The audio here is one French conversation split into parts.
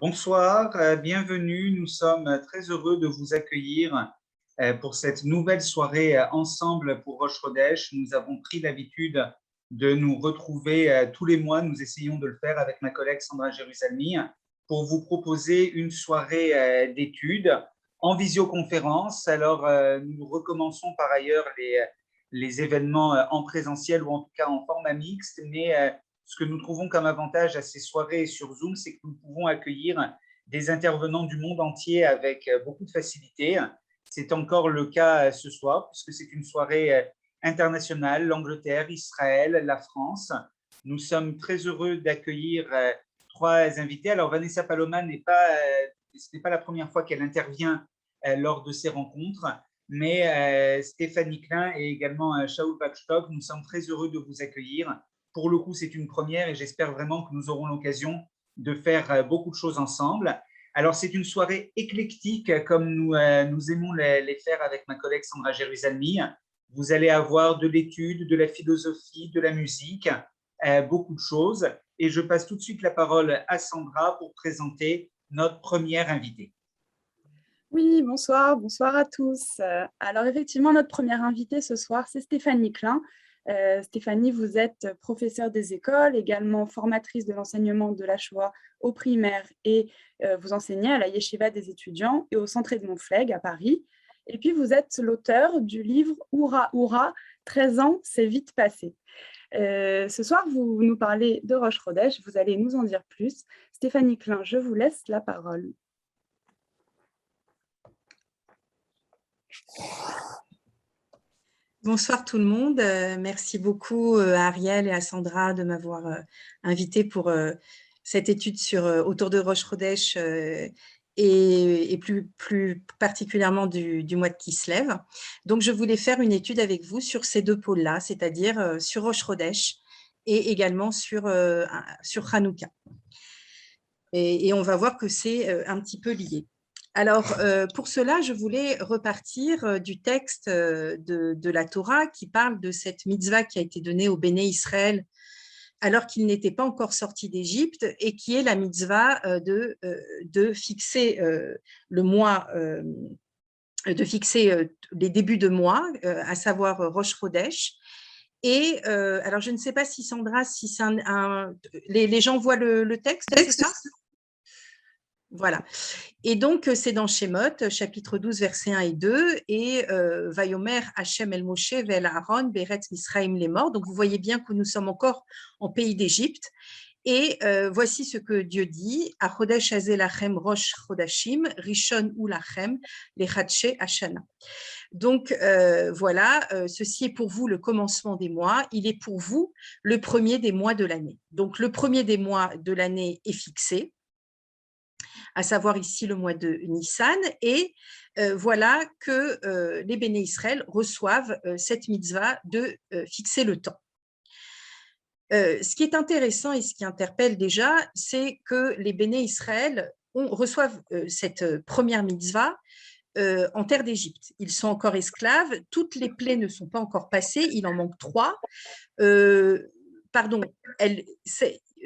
Bonsoir, bienvenue. Nous sommes très heureux de vous accueillir pour cette nouvelle soirée ensemble pour Rosh Chodesh. Nous avons pris l'habitude de nous retrouver tous les mois. Nous essayons de le faire avec ma collègue Sandra Jérusalemi pour vous proposer une soirée d'études en visioconférence. Alors, nous recommençons par ailleurs les événements en présentiel ou en tout cas en format mixte, mais ce que nous trouvons comme avantage à ces soirées sur Zoom, c'est que nous pouvons accueillir des intervenants du monde entier avec beaucoup de facilité. C'est encore le cas ce soir, puisque c'est une soirée internationale, l'Angleterre, Israël, la France. Nous sommes très heureux d'accueillir trois invités. Alors, Vanessa Paloma ce n'est pas la première fois qu'elle intervient lors de ces rencontres, mais Stéphanie Klein et également Shaul Wachstock, nous sommes très heureux de vous accueillir. Pour le coup, c'est une première et j'espère vraiment que nous aurons l'occasion de faire beaucoup de choses ensemble. Alors, c'est une soirée éclectique comme nous aimons les faire avec ma collègue Sandra Jérusalemi. Vous allez avoir de l'étude, de la philosophie, de la musique, beaucoup de choses. Et je passe tout de suite la parole à Sandra pour présenter notre première invitée. Oui, bonsoir, bonsoir à tous. Alors effectivement, notre première invitée ce soir, c'est Stéphanie Klein. Stéphanie, vous êtes professeure des écoles, également formatrice de l'enseignement de la Shoah au primaire et vous enseignez à la Yeshiva des étudiants et au Centre Edmond Flegg à Paris. Et puis, vous êtes l'auteur du livre « Hourra, Hourra, 13 ans, c'est vite passé ». Ce soir, vous nous parlez de Rosh Chodesh, vous allez nous en dire plus. Stéphanie Klein, je vous laisse la parole. Bonsoir tout le monde. Merci beaucoup à Ariel et à Sandra de m'avoir invité pour cette étude autour de Rosh Chodesh et plus particulièrement du mois de Kislev. Donc, je voulais faire une étude avec vous sur ces deux pôles-là, c'est-à-dire sur Rosh Chodesh et également sur Hanouka. Et on va voir que c'est un petit peu lié. Alors, pour cela, je voulais repartir du texte de la Torah qui parle de cette mitzvah qui a été donnée au Béné Israël alors qu'il n'était pas encore sorti d'Égypte et qui est la mitzvah de fixer le mois, de fixer les débuts de mois, à savoir Rosh Chodesh. Et alors, je ne sais pas si Sandra, si les gens voient le texte, c'est ça ? Voilà. Et donc, c'est dans Shemot, chapitre 12, versets 1 et 2, et Vayomer Hachem el Moshe vel Aaron beretz Misraim les morts. Donc, vous voyez bien que nous sommes encore en pays d'Égypte. Et voici ce que Dieu dit, « Achodesh hazeh lachem rosh chodashim, rishon u lachem lechatshe hashana ». Donc, voilà, ceci est pour vous le commencement des mois, il est pour vous le premier des mois de l'année. Donc, le premier des mois de l'année est fixé, à savoir ici le mois de Nissan, et voilà que les Béné Israël reçoivent cette mitzvah de fixer le temps. Ce qui est intéressant et ce qui interpelle déjà, c'est que les Béné Israël reçoivent cette première mitzvah en terre d'Égypte. Ils sont encore esclaves, toutes les plaies ne sont pas encore passées, il en manque 3.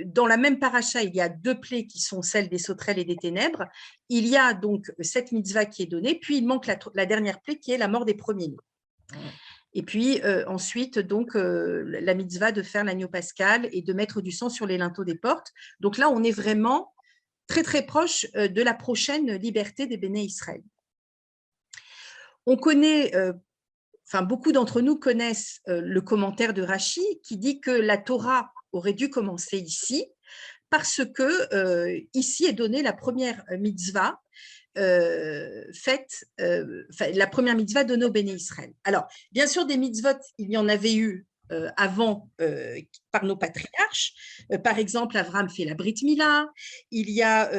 Dans la même paracha, il y a 2 plaies qui sont celles des sauterelles et des ténèbres. Il y a donc cette mitzvah qui est donnée, puis il manque la dernière plaie qui est la mort des premiers-nés. Et puis ensuite, donc, la mitzvah de faire l'agneau pascal et de mettre du sang sur les linteaux des portes. Donc là, on est vraiment très, très proche de la prochaine liberté des Béné Israël. On connaît, beaucoup d'entre nous connaissent le commentaire de Rashi qui dit que la Torah aurait dû commencer ici parce que ici est donnée la première mitzvah la première mitzvah donnée au Béné Israël. Alors, bien sûr, des mitzvot, il y en avait eu avant par nos patriarches. Par exemple, Abraham fait la Brit Mila. Il y a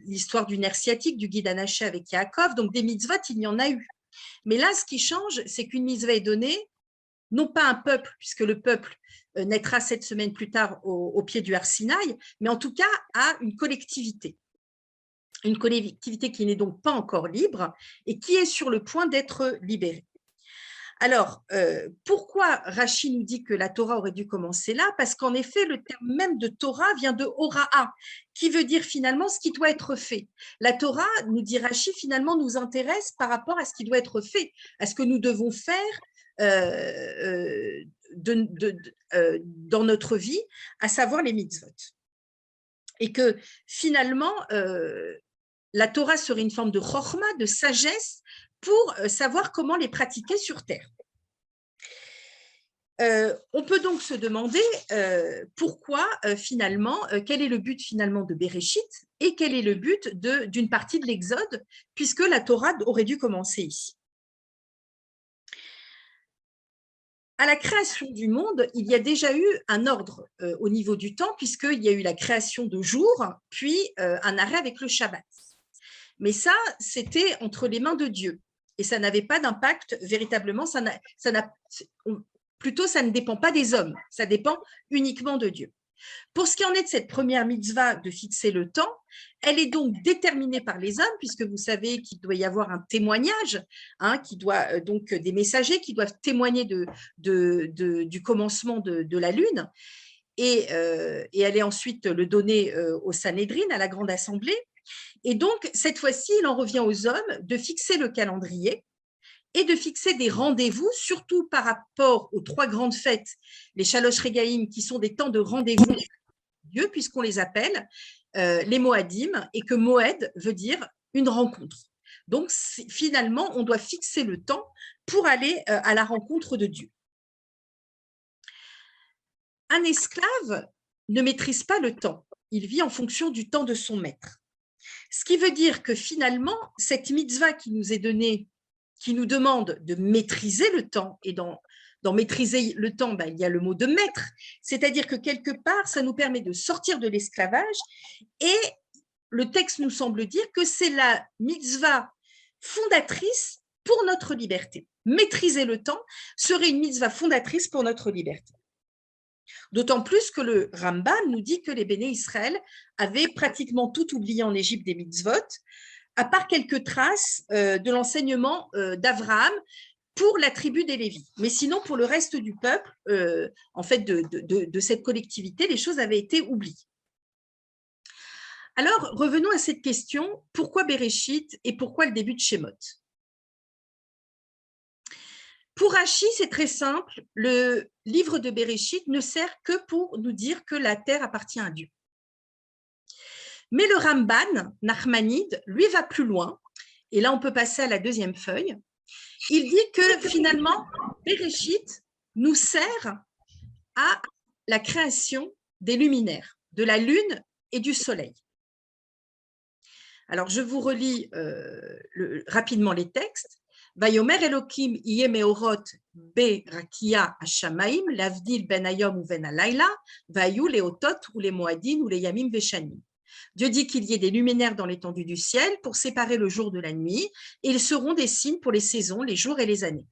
l'histoire du nerf sciatique, du guide Anaché avec Yaakov. Donc, des mitzvot, il y en a eu. Mais là, ce qui change, c'est qu'une mitzvah est donnée, non pas un peuple, puisque le peuple naîtra 7 semaines plus tard au pied du Har Sinaï, mais en tout cas à une collectivité. Une collectivité qui n'est donc pas encore libre et qui est sur le point d'être libérée. Alors, pourquoi Rachi nous dit que la Torah aurait dû commencer là? Parce qu'en effet, le terme même de Torah vient de Hora'a, qui veut dire finalement ce qui doit être fait. La Torah, nous dit Rachi, finalement nous intéresse par rapport à ce qui doit être fait, à ce que nous devons faire dans notre vie, à savoir les mitzvot. Et que finalement, la Torah serait une forme de chorma, de sagesse, pour savoir comment les pratiquer sur terre. On peut donc se demander pourquoi finalement, quel est le but finalement de Béréchit et quel est le but d'une partie de l'Exode, puisque la Torah aurait dû commencer ici. À la création du monde, il y a déjà eu un ordre au niveau du temps, puisqu'il y a eu la création de jour, puis un arrêt avec le Shabbat. Mais ça, c'était entre les mains de Dieu. Et ça n'avait pas d'impact véritablement, plutôt ça ne dépend pas des hommes, ça dépend uniquement de Dieu. Pour ce qui en est de cette première mitzvah de fixer le temps, elle est donc déterminée par les hommes, puisque vous savez qu'il doit y avoir un témoignage, donc des messagers qui doivent témoigner du commencement de la lune, et elle est ensuite le donner au Sanhédrin, à la grande assemblée. Et donc, cette fois-ci, il en revient aux hommes de fixer le calendrier et de fixer des rendez-vous, surtout par rapport aux 3 grandes fêtes, les Shalosh Regaim, qui sont des temps de rendez-vous de Dieu, puisqu'on les appelle les Moadim, et que Moed veut dire une rencontre. Donc, finalement, on doit fixer le temps pour aller à la rencontre de Dieu. Un esclave ne maîtrise pas le temps. Il vit en fonction du temps de son maître. Ce qui veut dire que finalement, cette mitzvah qui nous est donnée, qui nous demande de maîtriser le temps, et dans maîtriser le temps, il y a le mot de maître, c'est-à-dire que quelque part, ça nous permet de sortir de l'esclavage, et le texte nous semble dire que c'est la mitzvah fondatrice pour notre liberté. Maîtriser le temps serait une mitzvah fondatrice pour notre liberté. D'autant plus que le Rambam nous dit que les Béné Israël avaient pratiquement tout oublié en Égypte des mitzvot, à part quelques traces de l'enseignement d'Abraham pour la tribu des Lévis. Mais sinon, pour le reste du peuple, en fait, de cette collectivité, les choses avaient été oubliées. Alors, revenons à cette question, pourquoi Béréchit et pourquoi le début de Shemot? Pour Rachi, c'est très simple, le livre de Béréchit ne sert que pour nous dire que la terre appartient à Dieu. Mais le Ramban, Nachmanide, lui va plus loin, et là on peut passer à la deuxième feuille. Il dit que finalement, Béréchit nous sert à la création des luminaires, de la lune et du soleil. Alors je vous relis rapidement les textes. Vayomer Elokim iye meorot be rakia hashamaim lavdil ben hayom ou ben halayla vayu leotot ou les moadin ou les yamim veshanim. Dieu dit qu'il y ait des luminaires dans l'étendue du ciel pour séparer le jour de la nuit, et ils seront des signes pour les saisons, les jours et les années.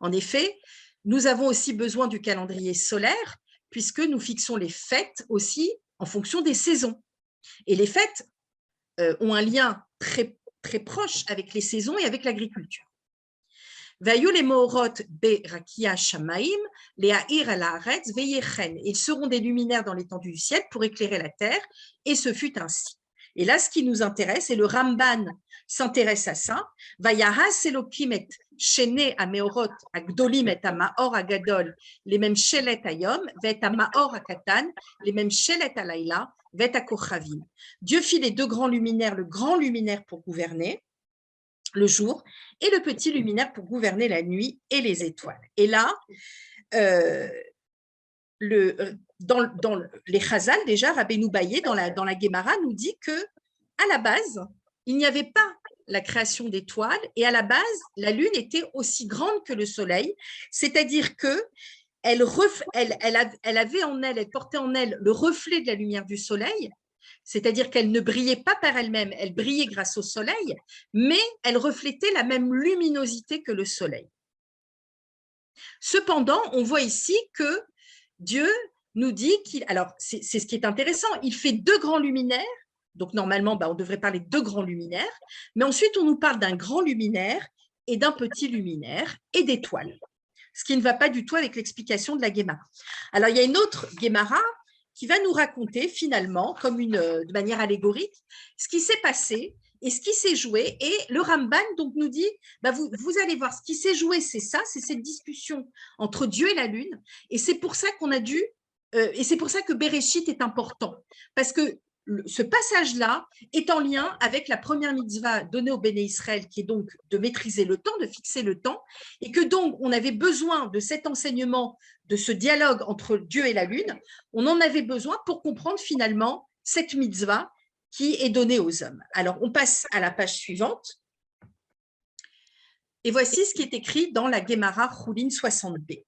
En effet, nous avons aussi besoin du calendrier solaire, puisque nous fixons les fêtes aussi en fonction des saisons. Et les fêtes ont un lien très proche avec les saisons et avec l'agriculture. Vayu les moorot be rakia shamaim le'ahir al haaretz veyechen. Ils seront des luminaires dans l'étendue du ciel pour éclairer la terre, et ce fut ainsi. Et là, ce qui nous intéresse, et le Ramban s'intéresse à ça, Vayahas Elokim et shene ameorot agdolim et amaor agadol les mêmes shelet ayom vet amaor akatan les mêmes shelet alayla vet akochavim. Dieu fit les 2 grands luminaires, le grand luminaire pour gouverner le jour et le petit luminaire pour gouverner la nuit et les étoiles. Et là, dans les Chazal, déjà, Rabbeinu Bayé, dans la Gemara, nous dit que à la base, il n'y avait pas la création d'étoiles, et à la base, la lune était aussi grande que le soleil, c'est-à-dire que elle avait en elle, elle portait en elle le reflet de la lumière du soleil, c'est-à-dire qu'elle ne brillait pas par elle-même, elle brillait grâce au soleil, mais elle reflétait la même luminosité que le soleil. Cependant, on voit ici que Dieu nous dit alors c'est ce qui est intéressant, il fait 2 grands luminaires, donc normalement on devrait parler de 2 grands luminaires, mais ensuite on nous parle d'un grand luminaire et d'un petit luminaire et d'étoiles. Ce qui ne va pas du tout avec l'explication de la Guémara. Alors, il y a une autre Guémara qui va nous raconter finalement, de manière allégorique, ce qui s'est passé et ce qui s'est joué. Et le Ramban donc, nous dit, vous allez voir, ce qui s'est joué, c'est ça, c'est cette discussion entre Dieu et la Lune. Et c'est pour ça qu'on a dû, et c'est pour ça que Bereshit est important. Parce que ce passage-là est en lien avec la première mitzvah donnée au Béné Israël, qui est donc de maîtriser le temps, de fixer le temps, et que donc on avait besoin de cet enseignement, de ce dialogue entre Dieu et la Lune, on en avait besoin pour comprendre finalement cette mitzvah qui est donnée aux hommes. Alors, on passe à la page suivante, et voici ce qui est écrit dans la Guémara Choulin 60b.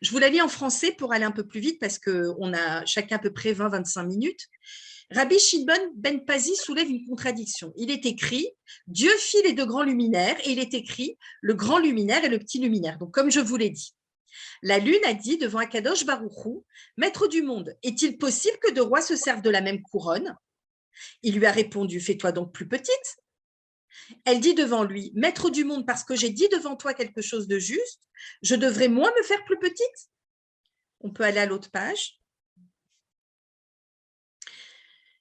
Je vous la lis en français pour aller un peu plus vite parce qu'on a chacun à peu près 20-25 minutes. Rabbi Shimon ben Pazi soulève une contradiction. Il est écrit « Dieu fit les deux grands luminaires » et il est écrit « le grand luminaire et le petit luminaire ». Donc, comme je vous l'ai dit, la Lune a dit devant Akadosh Baruch Hu, « Maître du monde, est-il possible que deux rois se servent de la même couronne ?» Il lui a répondu « Fais-toi donc plus petite ». Elle dit devant lui, maître du monde, parce que j'ai dit devant toi quelque chose de juste, je devrais moi me faire plus petite. On peut aller à l'autre page.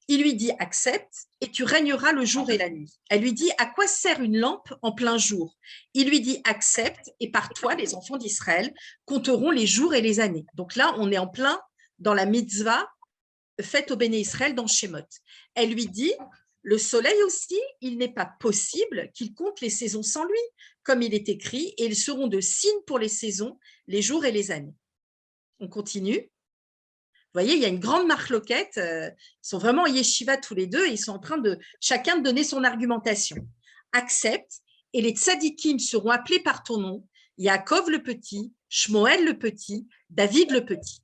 Il lui dit, accepte et tu régneras le jour et la nuit. Elle lui dit, à quoi sert une lampe en plein jour? Il lui dit, accepte et par toi, les enfants d'Israël compteront les jours et les années. Donc là, on est en plein dans la mitzvah faite au Béné Israël dans Shemot. Elle lui dit, le soleil aussi, il n'est pas possible qu'il compte les saisons sans lui, comme il est écrit, et ils seront de signes pour les saisons, les jours et les années. On continue. Vous voyez, il y a une grande marloquette, ils sont vraiment en yeshiva tous les deux, et ils sont en train de chacun de donner son argumentation. Accepte, et les tzadikim seront appelés par ton nom, Yaakov le petit, Shmoël le petit, David le petit.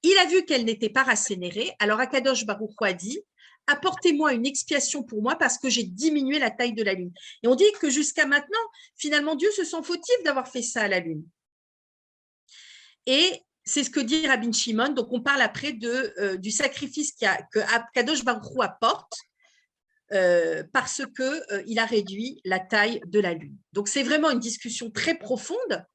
Il a vu qu'elle n'était pas rassénérée, alors Akadosh Baruch Hu a dit, apportez-moi une expiation pour moi parce que j'ai diminué la taille de la Lune. Et on dit que jusqu'à maintenant, finalement, Dieu se sent fautif d'avoir fait ça à la Lune. Et c'est ce que dit Rabbi Shimon. Donc, on parle après du sacrifice que Kadosh Baruch Hu apporte parce qu'il a réduit la taille de la Lune. Donc, c'est vraiment une discussion très profonde.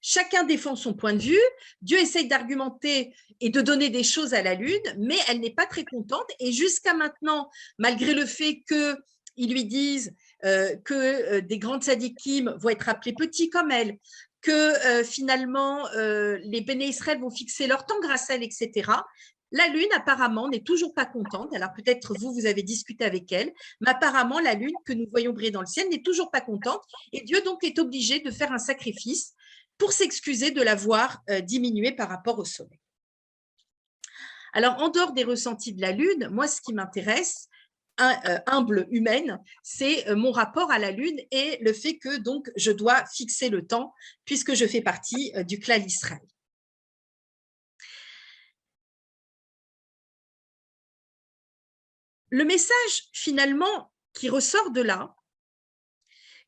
Chacun défend son point de vue. Dieu essaye d'argumenter et de donner des choses à la Lune, mais elle n'est pas très contente. Et jusqu'à maintenant, malgré le fait qu'ils lui disent que des grandes tzadikim vont être appelés petits comme elle, que finalement les Béné Israël vont fixer leur temps grâce à elle, etc. La Lune, apparemment, n'est toujours pas contente. Alors peut-être vous avez discuté avec elle, mais apparemment, la Lune que nous voyons briller dans le ciel n'est toujours pas contente. Et Dieu donc est obligé de faire un sacrifice pour s'excuser de l'avoir diminué par rapport au Soleil. Alors, en dehors des ressentis de la Lune, moi, ce qui m'intéresse, humble humaine, c'est mon rapport à la Lune et le fait que donc je dois fixer le temps puisque je fais partie du clan Israël. Le message finalement qui ressort de là,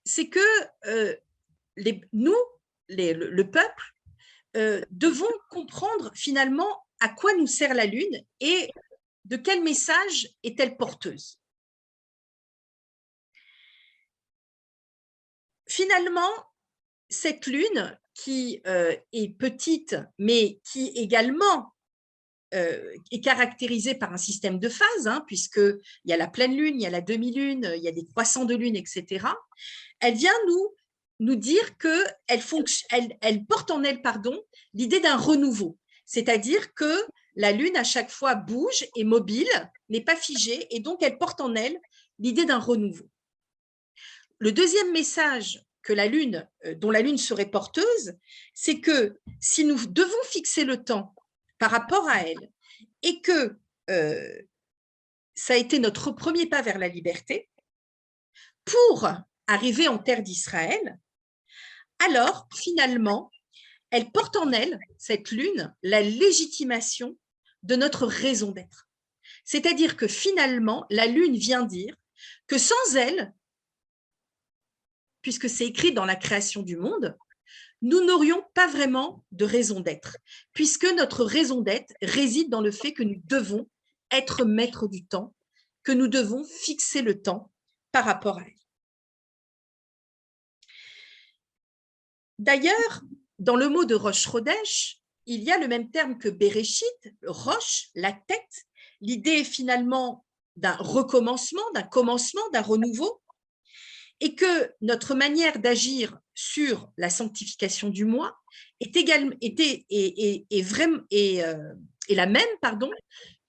c'est que le peuple, devons comprendre finalement à quoi nous sert la Lune et de quel message est-elle porteuse. Finalement, cette Lune qui est petite, mais qui également est caractérisée par un système de phases, puisqu'il y a la pleine Lune, il y a la demi-lune, il y a des croissants de Lune, etc. Elle vient nous dire qu'elle porte en elle l'idée d'un renouveau, c'est-à-dire que la Lune, à chaque fois, bouge, est mobile, n'est pas figée, et donc elle porte en elle l'idée d'un renouveau. Le deuxième message dont la Lune serait porteuse, c'est que si nous devons fixer le temps par rapport à elle, et que ça a été notre premier pas vers la liberté, pour arriver en terre d'Israël, alors finalement, elle porte en elle, cette Lune, la légitimation de notre raison d'être. C'est-à-dire que finalement, la Lune vient dire que sans elle, puisque c'est écrit dans la création du monde, nous n'aurions pas vraiment de raison d'être, puisque notre raison d'être réside dans le fait que nous devons être maîtres du temps, que nous devons fixer le temps par rapport à elle. D'ailleurs, dans le mot de Rosh Chodesh, il y a le même terme que Bereshit, Rosh, la tête. L'idée est finalement d'un recommencement, d'un commencement, d'un renouveau, et que notre manière d'agir sur la sanctification du moi est la même,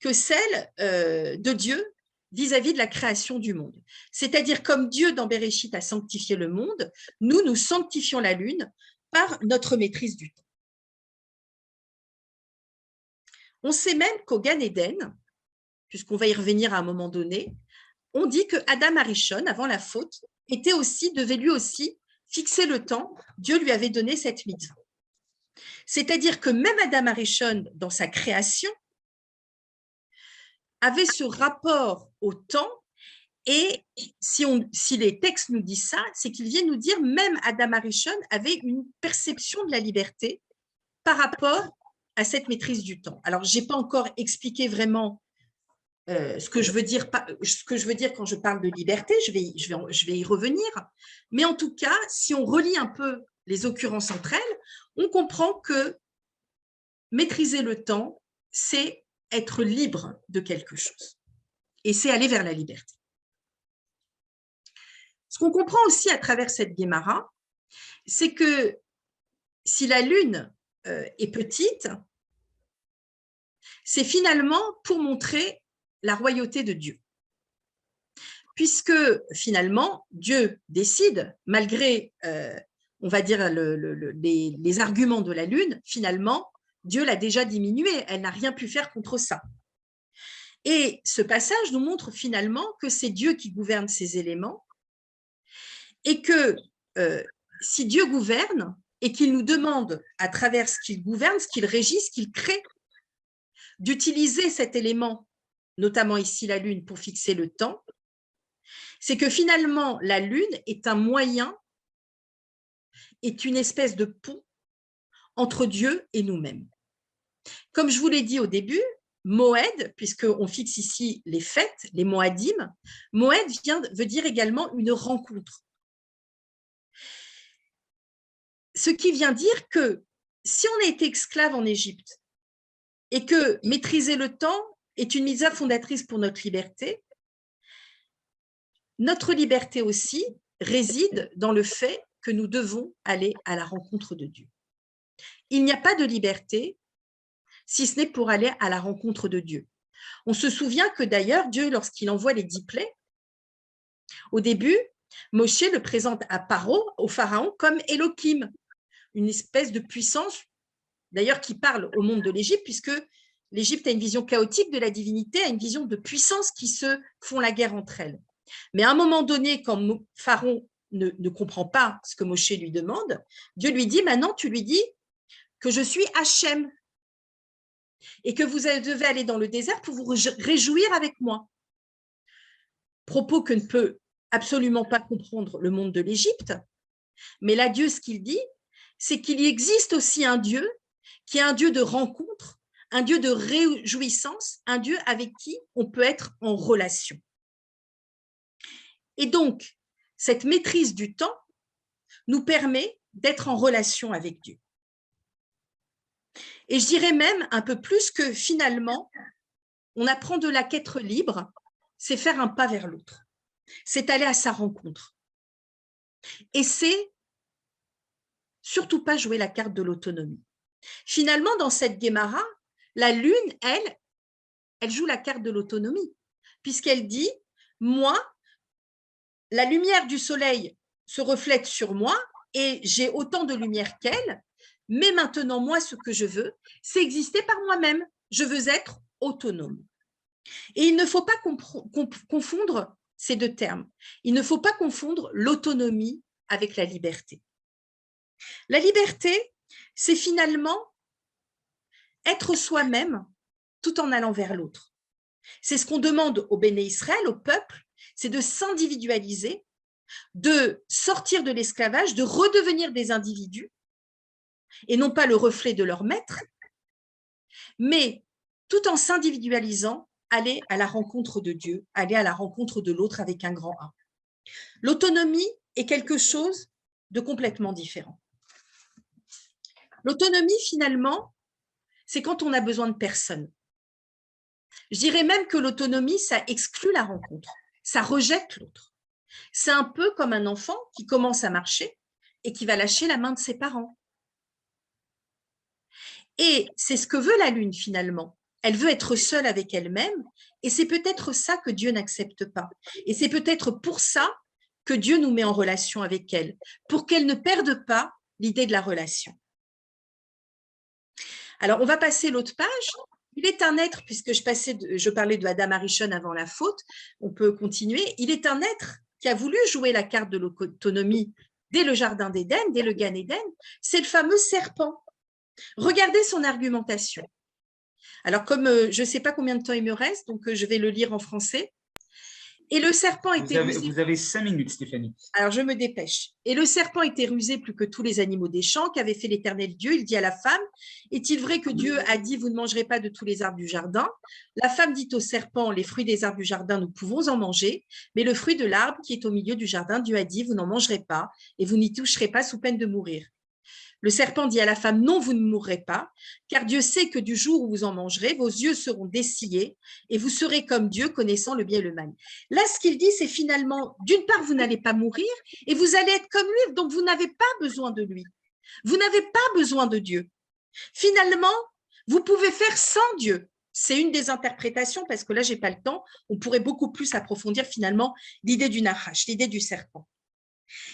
que celle de Dieu vis-à-vis de la création du monde. C'est-à-dire, comme Dieu dans Bereshit a sanctifié le monde, nous sanctifions la lune par notre maîtrise du temps. On sait même qu'au Gan Eden, puisqu'on va y revenir à un moment donné, on dit que Adam Arishon, avant la faute, devait lui aussi fixer le temps. Dieu lui avait donné cette mitzvah. C'est-à-dire que même Adam Arishon, dans sa création, avait ce rapport au temps. Et si les textes nous disent ça, c'est qu'ils viennent nous dire même Adam Arishon avait une perception de la liberté par rapport à cette maîtrise du temps. Alors, je n'ai pas encore expliqué vraiment ce que je veux dire quand je parle de liberté, je vais y revenir. Mais en tout cas, si on relie un peu les occurrences entre elles, on comprend que maîtriser le temps, c'est être libre de quelque chose. Et c'est aller vers la liberté. Ce qu'on comprend aussi à travers cette Guémara, c'est que si la lune est petite, c'est finalement pour montrer la royauté de Dieu. Puisque finalement, Dieu décide, malgré, on va dire, les arguments de la lune, finalement, Dieu l'a déjà diminuée, elle n'a rien pu faire contre ça. Et ce passage nous montre finalement que c'est Dieu qui gouverne ces éléments et que si Dieu gouverne et qu'il nous demande, à travers ce qu'il gouverne, ce qu'il régit, ce qu'il crée, d'utiliser cet élément, notamment ici la lune, pour fixer le temps, c'est que finalement, la lune est un moyen, est une espèce de pont entre Dieu et nous-mêmes. Comme je vous l'ai dit au début, Moed, puisqu'on fixe ici les fêtes, les Moadim, Moed veut dire également une rencontre. Ce qui vient dire que si on a été esclave en Égypte et que maîtriser le temps est une mitzvah fondatrice pour notre liberté aussi réside dans le fait que nous devons aller à la rencontre de Dieu. Il n'y a pas de liberté si ce n'est pour aller à la rencontre de Dieu. On se souvient que d'ailleurs, Dieu, lorsqu'il envoie les 10 plaies, au début, Moshe le présente à Paro, au Pharaon, comme Elohim, une espèce de puissance, d'ailleurs qui parle au monde de l'Égypte, puisque l'Égypte a une vision chaotique de la divinité, a une vision de puissance qui se font la guerre entre elles. Mais à un moment donné, quand Pharaon ne comprend pas ce que Moshe lui demande, Dieu lui dit, maintenant tu lui dis que je suis Hachem et que vous devez aller dans le désert pour vous réjouir avec moi. Propos que ne peut absolument pas comprendre le monde de l'Égypte. Mais là, Dieu, ce qu'il dit, c'est qu'il existe aussi un Dieu qui est un Dieu de rencontre, un Dieu de réjouissance, un Dieu avec qui on peut être en relation. Et donc, cette maîtrise du temps nous permet d'être en relation avec Dieu. Et je dirais même un peu plus que finalement, on apprend de là qu'être libre, c'est faire un pas vers l'autre. C'est aller à sa rencontre. Et c'est surtout pas jouer la carte de l'autonomie. Finalement, dans cette Guémara, la lune, elle joue la carte de l'autonomie, puisqu'elle dit, moi, la lumière du soleil se reflète sur moi et j'ai autant de lumière qu'elle, mais maintenant, moi, ce que je veux, c'est exister par moi-même. Je veux être autonome. Et il ne faut pas confondre ces deux termes. Il ne faut pas confondre l'autonomie avec la liberté. La liberté, c'est finalement être soi-même tout en allant vers l'autre. C'est ce qu'on demande au Béné Israël, au peuple, c'est de s'individualiser, de sortir de l'esclavage, de redevenir des individus, et non pas le reflet de leur maître, mais tout en s'individualisant, aller à la rencontre de Dieu, aller à la rencontre de l'autre avec un grand A. L'autonomie est quelque chose de complètement différent. L'autonomie, finalement, c'est quand on a besoin de personne. Je dirais même que l'autonomie, ça exclut la rencontre, ça rejette l'autre. C'est un peu comme un enfant qui commence à marcher et qui va lâcher la main de ses parents. Et c'est ce que veut la Lune, finalement. Elle veut être seule avec elle-même, et c'est peut-être ça que Dieu n'accepte pas. Et c'est peut-être pour ça que Dieu nous met en relation avec elle, pour qu'elle ne perde pas l'idée de la relation. Alors, on va passer l'autre page. Il est un être, puisque je parlais de Adam Arishon avant la faute, on peut continuer. Il est un être qui a voulu jouer la carte de l'autonomie dès le Jardin d'Éden, dès le Gan Éden. C'est le fameux serpent. Regardez son argumentation. Alors, comme je ne sais pas combien de temps il me reste, donc je vais le lire en français. Et le serpent était rusé. Vous avez 5 minutes, Stéphanie. Alors, je me dépêche. Et le serpent était rusé plus que tous les animaux des champs qu'avait fait l'Éternel Dieu. Il dit à la femme, est-il vrai que Dieu a dit, vous ne mangerez pas de tous les arbres du jardin? La femme dit au serpent, les fruits des arbres du jardin, nous pouvons en manger, mais le fruit de l'arbre qui est au milieu du jardin, Dieu a dit, vous n'en mangerez pas et vous n'y toucherez pas sous peine de mourir. Le serpent dit à la femme, non, vous ne mourrez pas, car Dieu sait que du jour où vous en mangerez, vos yeux seront dessillés et vous serez comme Dieu, connaissant le bien et le mal. Là, ce qu'il dit, c'est finalement, d'une part, vous n'allez pas mourir et vous allez être comme lui, donc vous n'avez pas besoin de lui. Vous n'avez pas besoin de Dieu. Finalement, vous pouvez faire sans Dieu. C'est une des interprétations, parce que là, je n'ai pas le temps, on pourrait beaucoup plus approfondir finalement l'idée du Nahash, l'idée du serpent.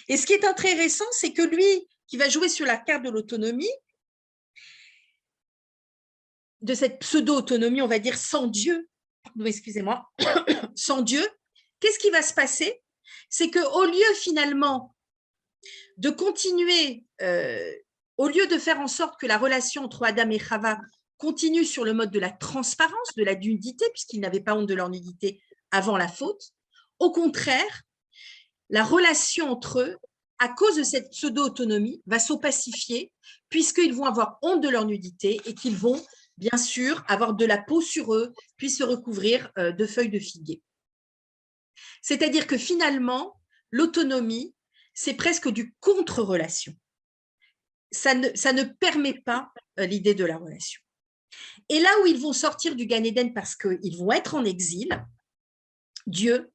Et ce qui est intéressant, c'est que lui, qui va jouer sur la carte de l'autonomie, de cette pseudo-autonomie, on va dire sans Dieu, excusez-moi, sans Dieu, qu'est-ce qui va se passer? C'est qu'au lieu finalement de continuer, au lieu de faire en sorte que la relation entre Adam et Chava continue sur le mode de la transparence, de la nudité, puisqu'ils n'avaient pas honte de leur nudité avant la faute, au contraire, la relation entre eux, à cause de cette pseudo-autonomie, va s'opacifier, puisqu'ils vont avoir honte de leur nudité et qu'ils vont, bien sûr, avoir de la peau sur eux, puis se recouvrir de feuilles de figuier. C'est-à-dire que finalement, l'autonomie, c'est presque du contre-relation. Ça ne permet pas l'idée de la relation. Et là où ils vont sortir du Gan Éden parce qu'ils vont être en exil, Dieu,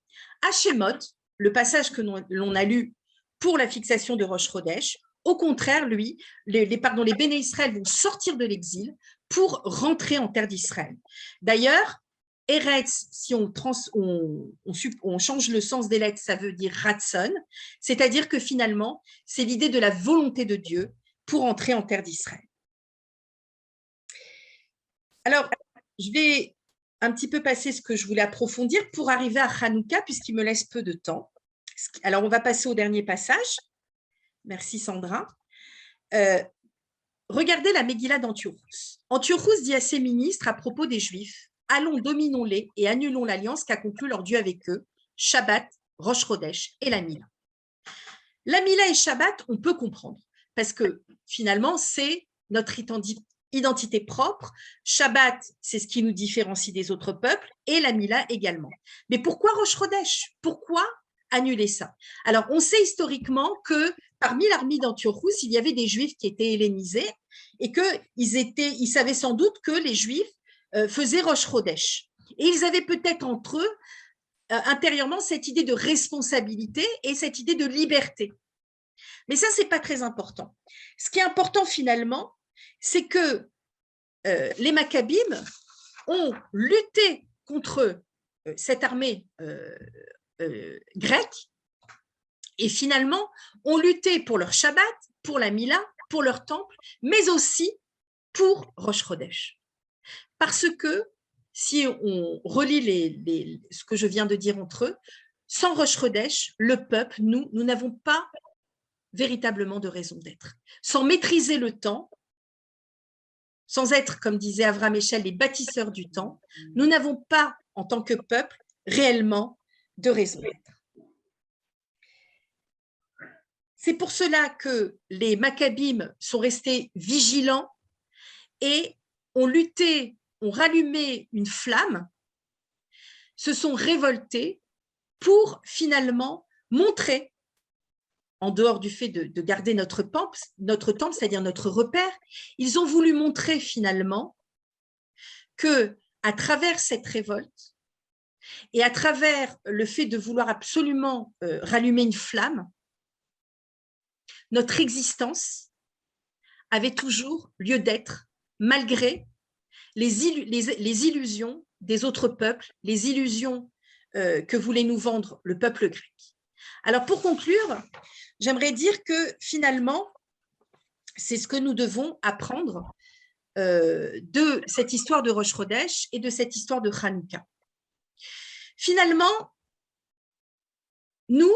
à Shemot, le passage que l'on a lu pour la fixation de Rosh Chodesh, au contraire, lui, les Béné Israël vont sortir de l'exil pour rentrer en terre d'Israël. D'ailleurs, Eretz, si on change le sens des lettres, ça veut dire Ratson, c'est-à-dire que finalement, c'est l'idée de la volonté de Dieu pour entrer en terre d'Israël. Alors, je vais un petit peu passer ce que je voulais approfondir pour arriver à Hanouka, puisqu'il me laisse peu de temps. Alors, on va passer au dernier passage. Merci Sandra. Regardez la Megillah d'Antiochus. Antiochus dit à ses ministres à propos des Juifs, « Allons, dominons-les et annulons l'alliance qu'a conclue leur Dieu avec eux, Shabbat, Rosh Chodesh et la Mila. » La Mila et Shabbat, on peut comprendre, parce que finalement, c'est notre identité propre. Shabbat, c'est ce qui nous différencie des autres peuples, et la Mila également. Mais pourquoi Rosh Chodesh? Pourquoi annuler ça? Alors, on sait historiquement que parmi l'armée d'Antiochus, il y avait des Juifs qui étaient hellénisés et qu'ils savaient sans doute que les Juifs faisaient Rosh Chodesh. Et ils avaient peut-être entre eux, intérieurement, cette idée de responsabilité et cette idée de liberté. Mais ça, ce n'est pas très important. Ce qui est important finalement, c'est que les Maccabim ont lutté contre cette armée grecque et finalement ont lutté pour leur Shabbat, pour la Mila, pour leur temple, mais aussi pour Rosh Chodesh. Parce que si on relit ce que je viens de dire entre eux, sans Rosh Chodesh, le peuple, nous n'avons pas véritablement de raison d'être. Sans maîtriser le temps, sans être, comme disait Avram Eshel, les bâtisseurs du temps, nous n'avons pas, en tant que peuple, réellement de raison d'être. C'est pour cela que les Maccabim sont restés vigilants et ont lutté, ont rallumé une flamme, se sont révoltés pour finalement montrer en dehors du fait de garder notre temple, c'est-à-dire notre repère, ils ont voulu montrer finalement que à travers cette révolte et à travers le fait de vouloir absolument rallumer une flamme, notre existence avait toujours lieu d'être, malgré les illusions des autres peuples, les illusions que voulait nous vendre le peuple grec. Alors, pour conclure, j'aimerais dire que finalement, c'est ce que nous devons apprendre de cette histoire de Rosh Chodesh et de cette histoire de Hanouka. Finalement, nous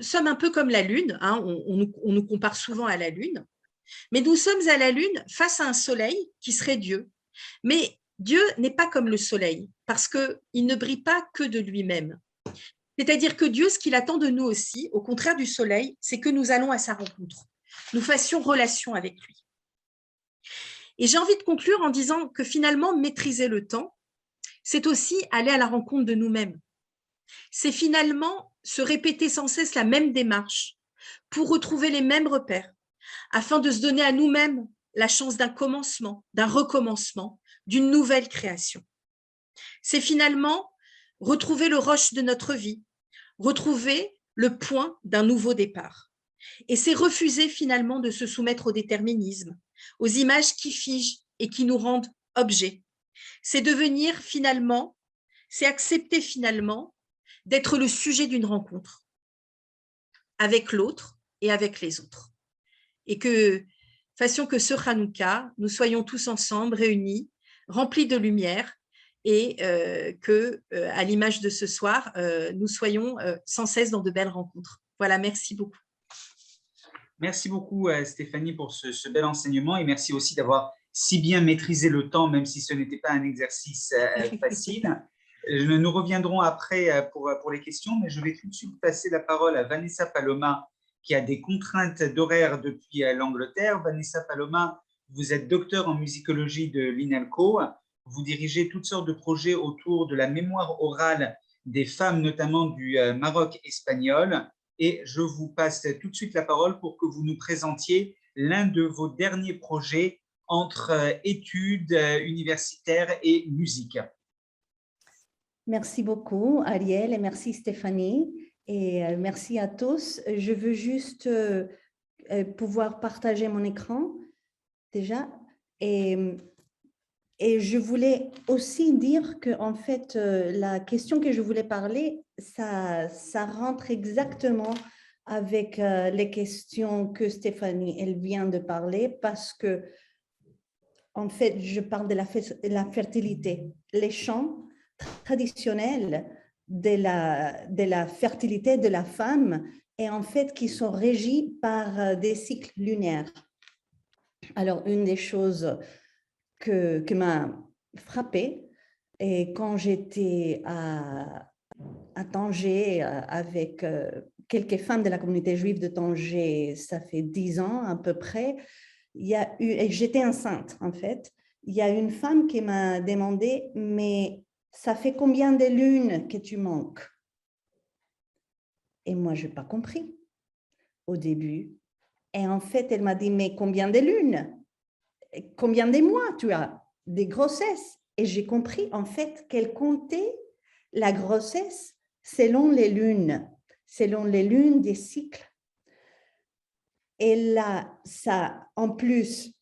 sommes un peu comme la Lune, hein, on nous compare souvent à la Lune, mais nous sommes à la Lune face à un soleil qui serait Dieu. Mais Dieu n'est pas comme le soleil, parce qu'il ne brille pas que de lui-même. C'est-à-dire que Dieu, ce qu'il attend de nous aussi, au contraire du soleil, c'est que nous allons à sa rencontre, nous fassions relation avec lui. Et j'ai envie de conclure en disant que finalement, maîtriser le temps, c'est aussi aller à la rencontre de nous-mêmes. C'est finalement se répéter sans cesse la même démarche pour retrouver les mêmes repères, afin de se donner à nous-mêmes la chance d'un commencement, d'un recommencement, d'une nouvelle création. C'est finalement retrouver le roche de notre vie, retrouver le point d'un nouveau départ. Et c'est refuser finalement de se soumettre au déterminisme, aux images qui figent et qui nous rendent objets. C'est devenir finalement, c'est accepter finalement d'être le sujet d'une rencontre avec l'autre et avec les autres. Et que fassions que ce Hanouka, nous soyons tous ensemble, réunis, remplis de lumière, et que, à l'image de ce soir, nous soyons sans cesse dans de belles rencontres. Voilà, merci beaucoup. Merci beaucoup, Stéphanie, pour ce bel enseignement et merci aussi d'avoir si bien maîtrisé le temps, même si ce n'était pas un exercice facile. Nous reviendrons après pour les questions, mais je vais tout de suite passer la parole à Vanessa Paloma, qui a des contraintes d'horaire depuis l'Angleterre. Vanessa Paloma, vous êtes docteur en musicologie de l'INALCO. Vous dirigez toutes sortes de projets autour de la mémoire orale des femmes, notamment du Maroc espagnol. Et je vous passe tout de suite la parole pour que vous nous présentiez l'un de vos derniers projets entre études universitaires et musique. Merci beaucoup, Ariel, et merci Stéphanie, et merci à tous. Je veux juste pouvoir partager mon écran déjà, et je voulais aussi dire que en fait, la question que je voulais parler, ça rentre exactement avec les questions que Stéphanie, elle vient de parler, parce que en fait, je parle de la fertilité. Les chants traditionnels de la fertilité de la femme et en fait qui sont régis par des cycles lunaires. Alors, une des choses que m'a frappée, et quand j'étais à Tanger avec quelques femmes de la communauté juive de Tanger, ça fait 10 ans à peu près, et j'étais enceinte en fait, il y a une femme qui m'a demandé, mais ça fait combien de lunes que tu manques? Et moi, je n'ai pas compris au début. Et en fait, elle m'a dit, mais combien de lunes? Combien de mois tu as? Des grossesses? Et j'ai compris en fait qu'elle comptait la grossesse selon les lunes des cycles. Et là, ça, en plus,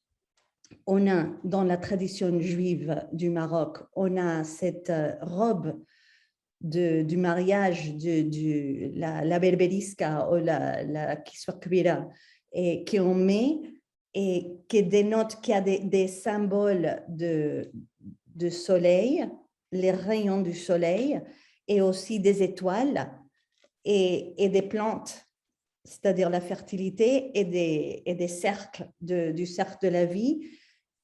on a dans la tradition juive du Maroc, on a cette robe du mariage de la berberiska ou la kiswa kbira, et qu'on met et qui dénote qu'il y a des symboles de soleil, les rayons du soleil, et aussi des étoiles et des plantes, c'est-à-dire la fertilité et des cercles, du cercle de la vie,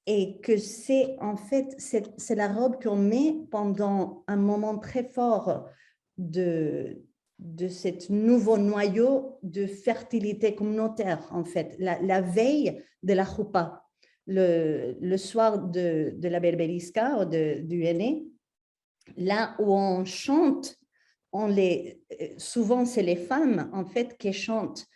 et que c'est en fait, c'est la robe qu'on met pendant un moment très fort de ce nouveau noyau de fertilité communautaire, en fait, la veille de la choupa, le soir de la berberiska ou du henné, là où on chante, souvent c'est les femmes en fait qui chantent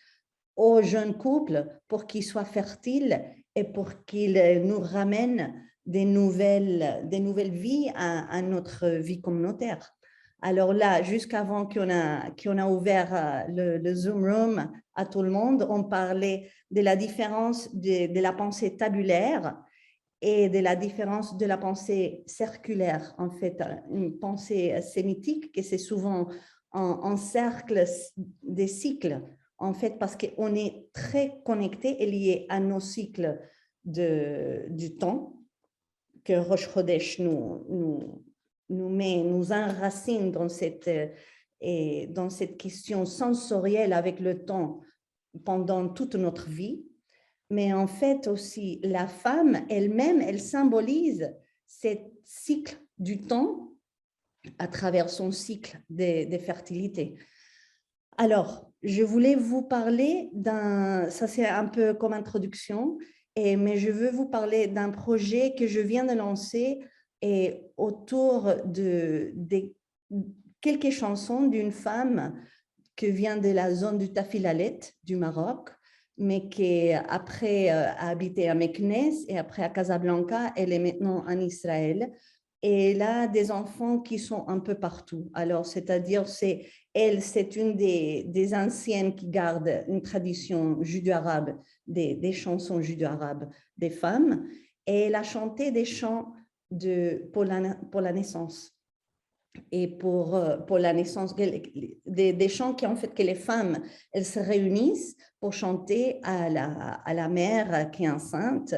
aux jeunes couples pour qu'ils soient fertiles et pour qu'ils nous ramènent des nouvelles vies à notre vie communautaire. Alors là, jusqu'avant qu'on a ouvert le Zoom Room à tout le monde, on parlait de la différence de la pensée tabulaire et de la différence de la pensée circulaire. En fait, une pensée sémitique, que c'est souvent en cercle des cycles, en fait, parce qu'on est très connecté et lié à nos cycles du temps, que Rosh Chodesh nous enracine dans cette question sensorielle avec le temps pendant toute notre vie. Mais en fait aussi, la femme elle-même, elle symbolise ce cycle du temps à travers son cycle de fertilité. Alors, je voulais vous parler ça c'est un peu comme introduction, mais je veux vous parler d'un projet que je viens de lancer autour de quelques chansons d'une femme qui vient de la zone du Tafilalet du Maroc, mais qui après a habité à Meknès et après à Casablanca, elle est maintenant en Israël. Et elle a des enfants qui sont un peu partout. Alors, c'est-à-dire, c'est une des anciennes qui garde une tradition judéo-arabe, des chansons judéo-arabes des femmes. Et elle a chanté des chants pour la naissance. Et pour la naissance, des chants qui en fait que les femmes, elles se réunissent pour chanter à la mère qui est enceinte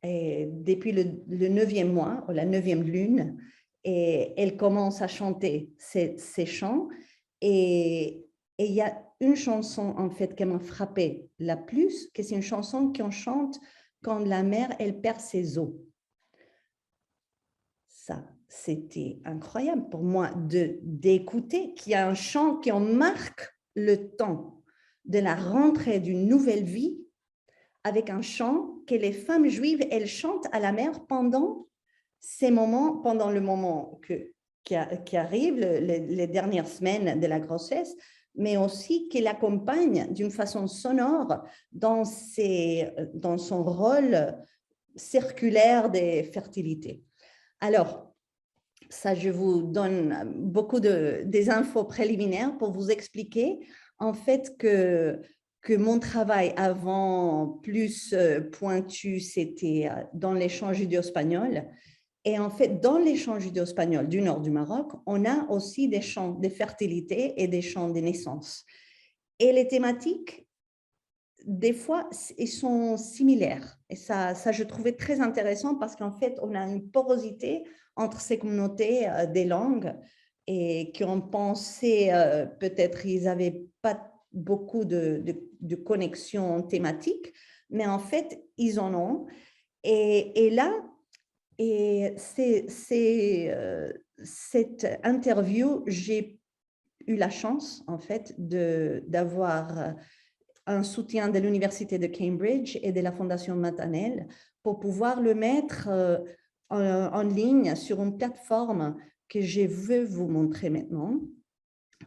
et depuis le 9e mois, ou la 9e lune, et elle commence à chanter ces chants. Et il y a une chanson en fait qui m'a frappée la plus, que c'est une chanson qu'on chante quand la mère, elle perd ses os. Ça, c'était incroyable pour moi d'écouter qu'il y a un chant qui en marque le temps de la rentrée d'une nouvelle vie, avec un chant que les femmes juives, elles chantent à la mère pendant ces moments, pendant le moment qui arrive, les dernières semaines de la grossesse, mais aussi qui l'accompagne d'une façon sonore dans son rôle circulaire de fertilité. Alors, ça, je vous donne beaucoup des infos préliminaires pour vous expliquer en fait que mon travail avant plus pointu, c'était dans les chants judéo-espagnols. Et en fait, dans les chants judéo-espagnols du nord du Maroc, on a aussi des chants de fertilité et des chants de naissance. Et les thématiques, des fois, ils sont similaires. Et ça, je trouvais très intéressant parce qu'en fait, on a une porosité entre ces communautés des langues et qui ont pensé, peut-être ils n'avaient pas beaucoup de connexions thématiques, mais en fait, ils en ont. Et là, cette interview, j'ai eu la chance, en fait, d'avoir un soutien de l'Université de Cambridge et de la Fondation Maternelle pour pouvoir le mettre en ligne sur une plateforme que je veux vous montrer maintenant.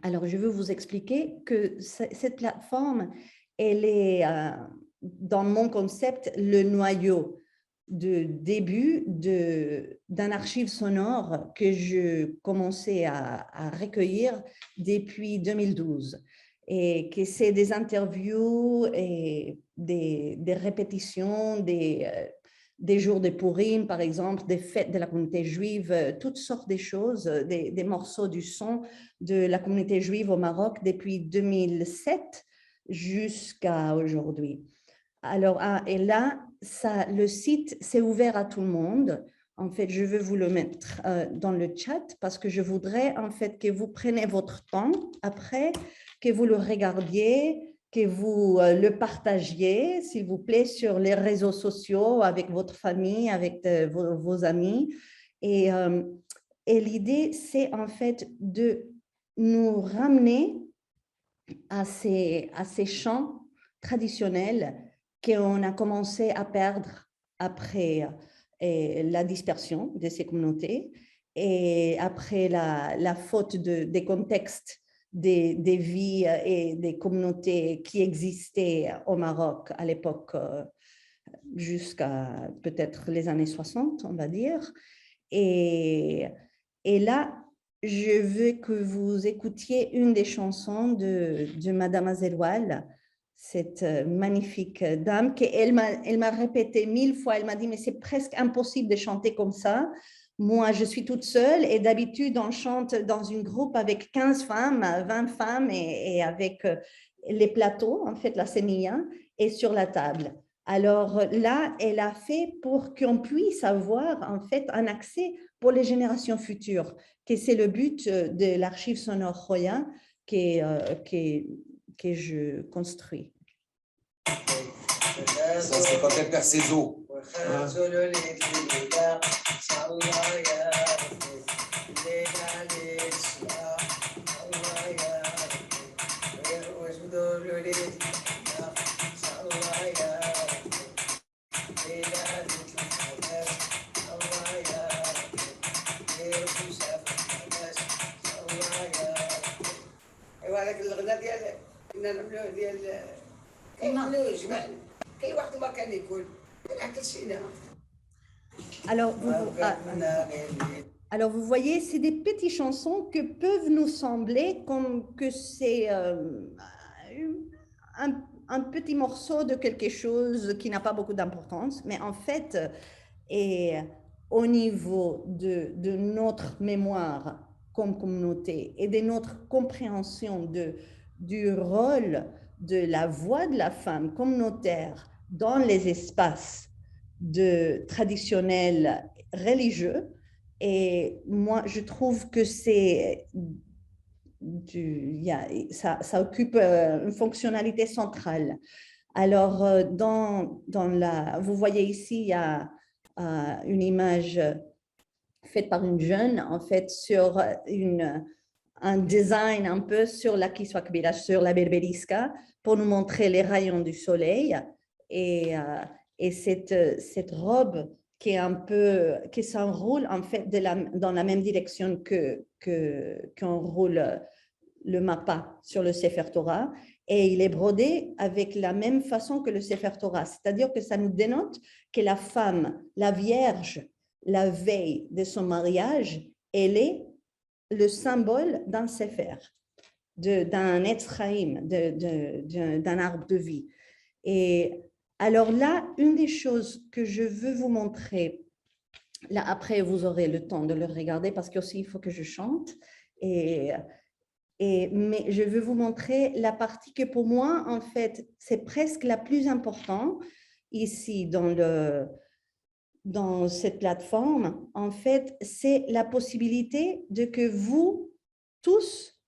Alors, je veux vous expliquer que cette plateforme, elle est, dans mon concept, le noyau de début d'un archive sonore que je commençais à recueillir depuis 2012. Et que c'est des interviews et des répétitions, des jours de Purim, par exemple, des fêtes de la communauté juive, toutes sortes de choses, des morceaux du son de la communauté juive au Maroc depuis 2007 jusqu'à aujourd'hui. Alors, et là, le site s'est ouvert à tout le monde. En fait, je veux vous le mettre dans le chat parce que je voudrais en fait que vous preniez votre temps après, que vous le regardiez, que vous le partagiez, s'il vous plaît, sur les réseaux sociaux, avec votre famille, avec vos amis. Et l'idée, c'est en fait de nous ramener à ces chants traditionnels qu'on a commencé à perdre après la dispersion de ces communautés et après la faute des contextes des vies et des communautés qui existaient au Maroc à l'époque, jusqu'à peut-être les années 60, on va dire. Et là, je veux que vous écoutiez une des chansons de Madame Azeroual, cette magnifique dame, elle m'a répété 1000 fois, elle m'a dit, mais c'est presque impossible de chanter comme ça. Moi, je suis toute seule et d'habitude, on chante dans une groupe avec 15 femmes, 20 femmes et avec les plateaux, en fait, la semilla, et sur la table. Alors là, elle a fait pour qu'on puisse avoir en fait un accès pour les générations futures, que c'est le but de l'archive sonore Roya que je construis. Ça, c'est quand elle perd ses os. وهذاك الغناء ديال كنا نعملوه ديال كيعملوه جمال كاين واحد ما كان يقول العقل شينا. Alors, vous voyez, c'est des petites chansons que peuvent nous sembler comme que c'est un petit morceau de quelque chose qui n'a pas beaucoup d'importance, mais en fait, et au niveau de notre mémoire comme communauté et de notre compréhension du rôle de la voix de la femme communautaire dans les espaces traditionnels religieux. Et moi, je trouve que ça occupe une fonctionnalité centrale. Alors, vous voyez ici, il y a une image faite par une jeune, en fait, sur un design un peu sur la Kiswa Kbira, sur la Berberisca, pour nous montrer les rayons du soleil. Et cette robe qui s'enroule en fait dans la même direction qu'on roule le mappa sur le Sefer Torah, et il est brodé avec la même façon que le Sefer Torah, c'est-à-dire que ça nous dénote que la femme, la vierge, la veille de son mariage, elle est le symbole d'un Sefer, d'un Etzraïm, d'un arbre de vie. Et alors là, une des choses que je veux vous montrer, là après vous aurez le temps de le regarder parce qu'aussi il faut que je chante, mais je veux vous montrer la partie que pour moi, en fait, c'est presque la plus importante ici dans cette plateforme. En fait, c'est la possibilité de que vous tous,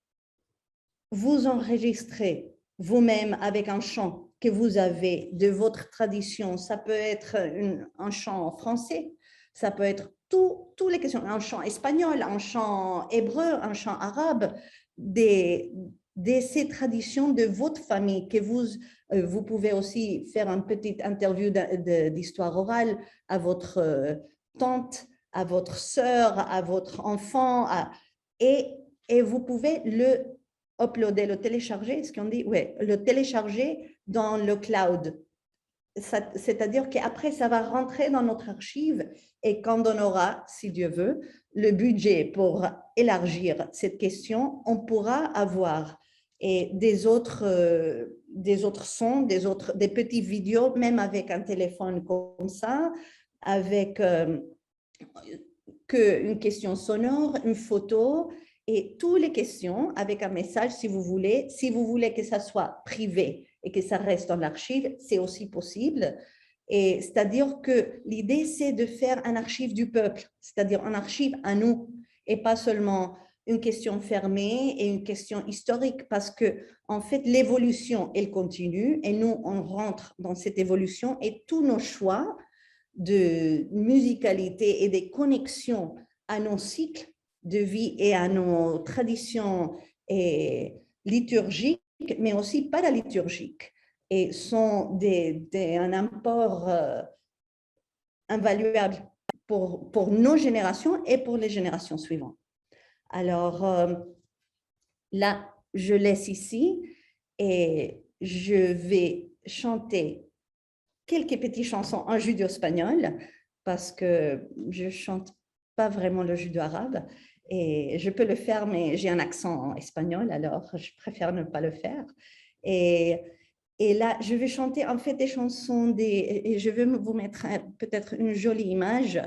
vous enregistrez vous-même avec un chant que vous avez de votre tradition. Ça peut être un chant français, ça peut être toutes les questions, un chant espagnol, un chant hébreu, un chant arabe, de ces traditions de votre famille que vous pouvez aussi faire une petite interview d'histoire orale à votre tante, à votre sœur, à votre enfant, et vous pouvez le uploader, le télécharger, est-ce qu'on dit? Oui, le télécharger dans le cloud. C'est-à-dire qu'après, ça va rentrer dans notre archive et quand on aura, si Dieu veut, le budget pour élargir cette question, on pourra avoir des autres sons, des petites vidéos, même avec un téléphone comme ça, avec une question sonore, une photo, et toutes les questions avec un message si vous voulez que ça soit privé et que ça reste dans l'archive, c'est aussi possible. Et c'est-à-dire que l'idée, c'est de faire un archive du peuple, c'est-à-dire un archive à nous, et pas seulement une question fermée et une question historique, parce que en fait, l'évolution, elle continue, et nous, on rentre dans cette évolution, et tous nos choix de musicalité et des connexions à nos cycles de vie et à nos traditions liturgiques, mais aussi paraliturgiques, et sont un apport invaluable pour nos générations et pour les générations suivantes. Alors, là, je laisse ici et je vais chanter quelques petites chansons en judo-espagnol parce que je ne chante pas vraiment le judo-arabe et je peux le faire, mais j'ai un accent espagnol, alors je préfère ne pas le faire. Et là, je vais chanter en fait des chansons, et je vais vous mettre peut-être une jolie image,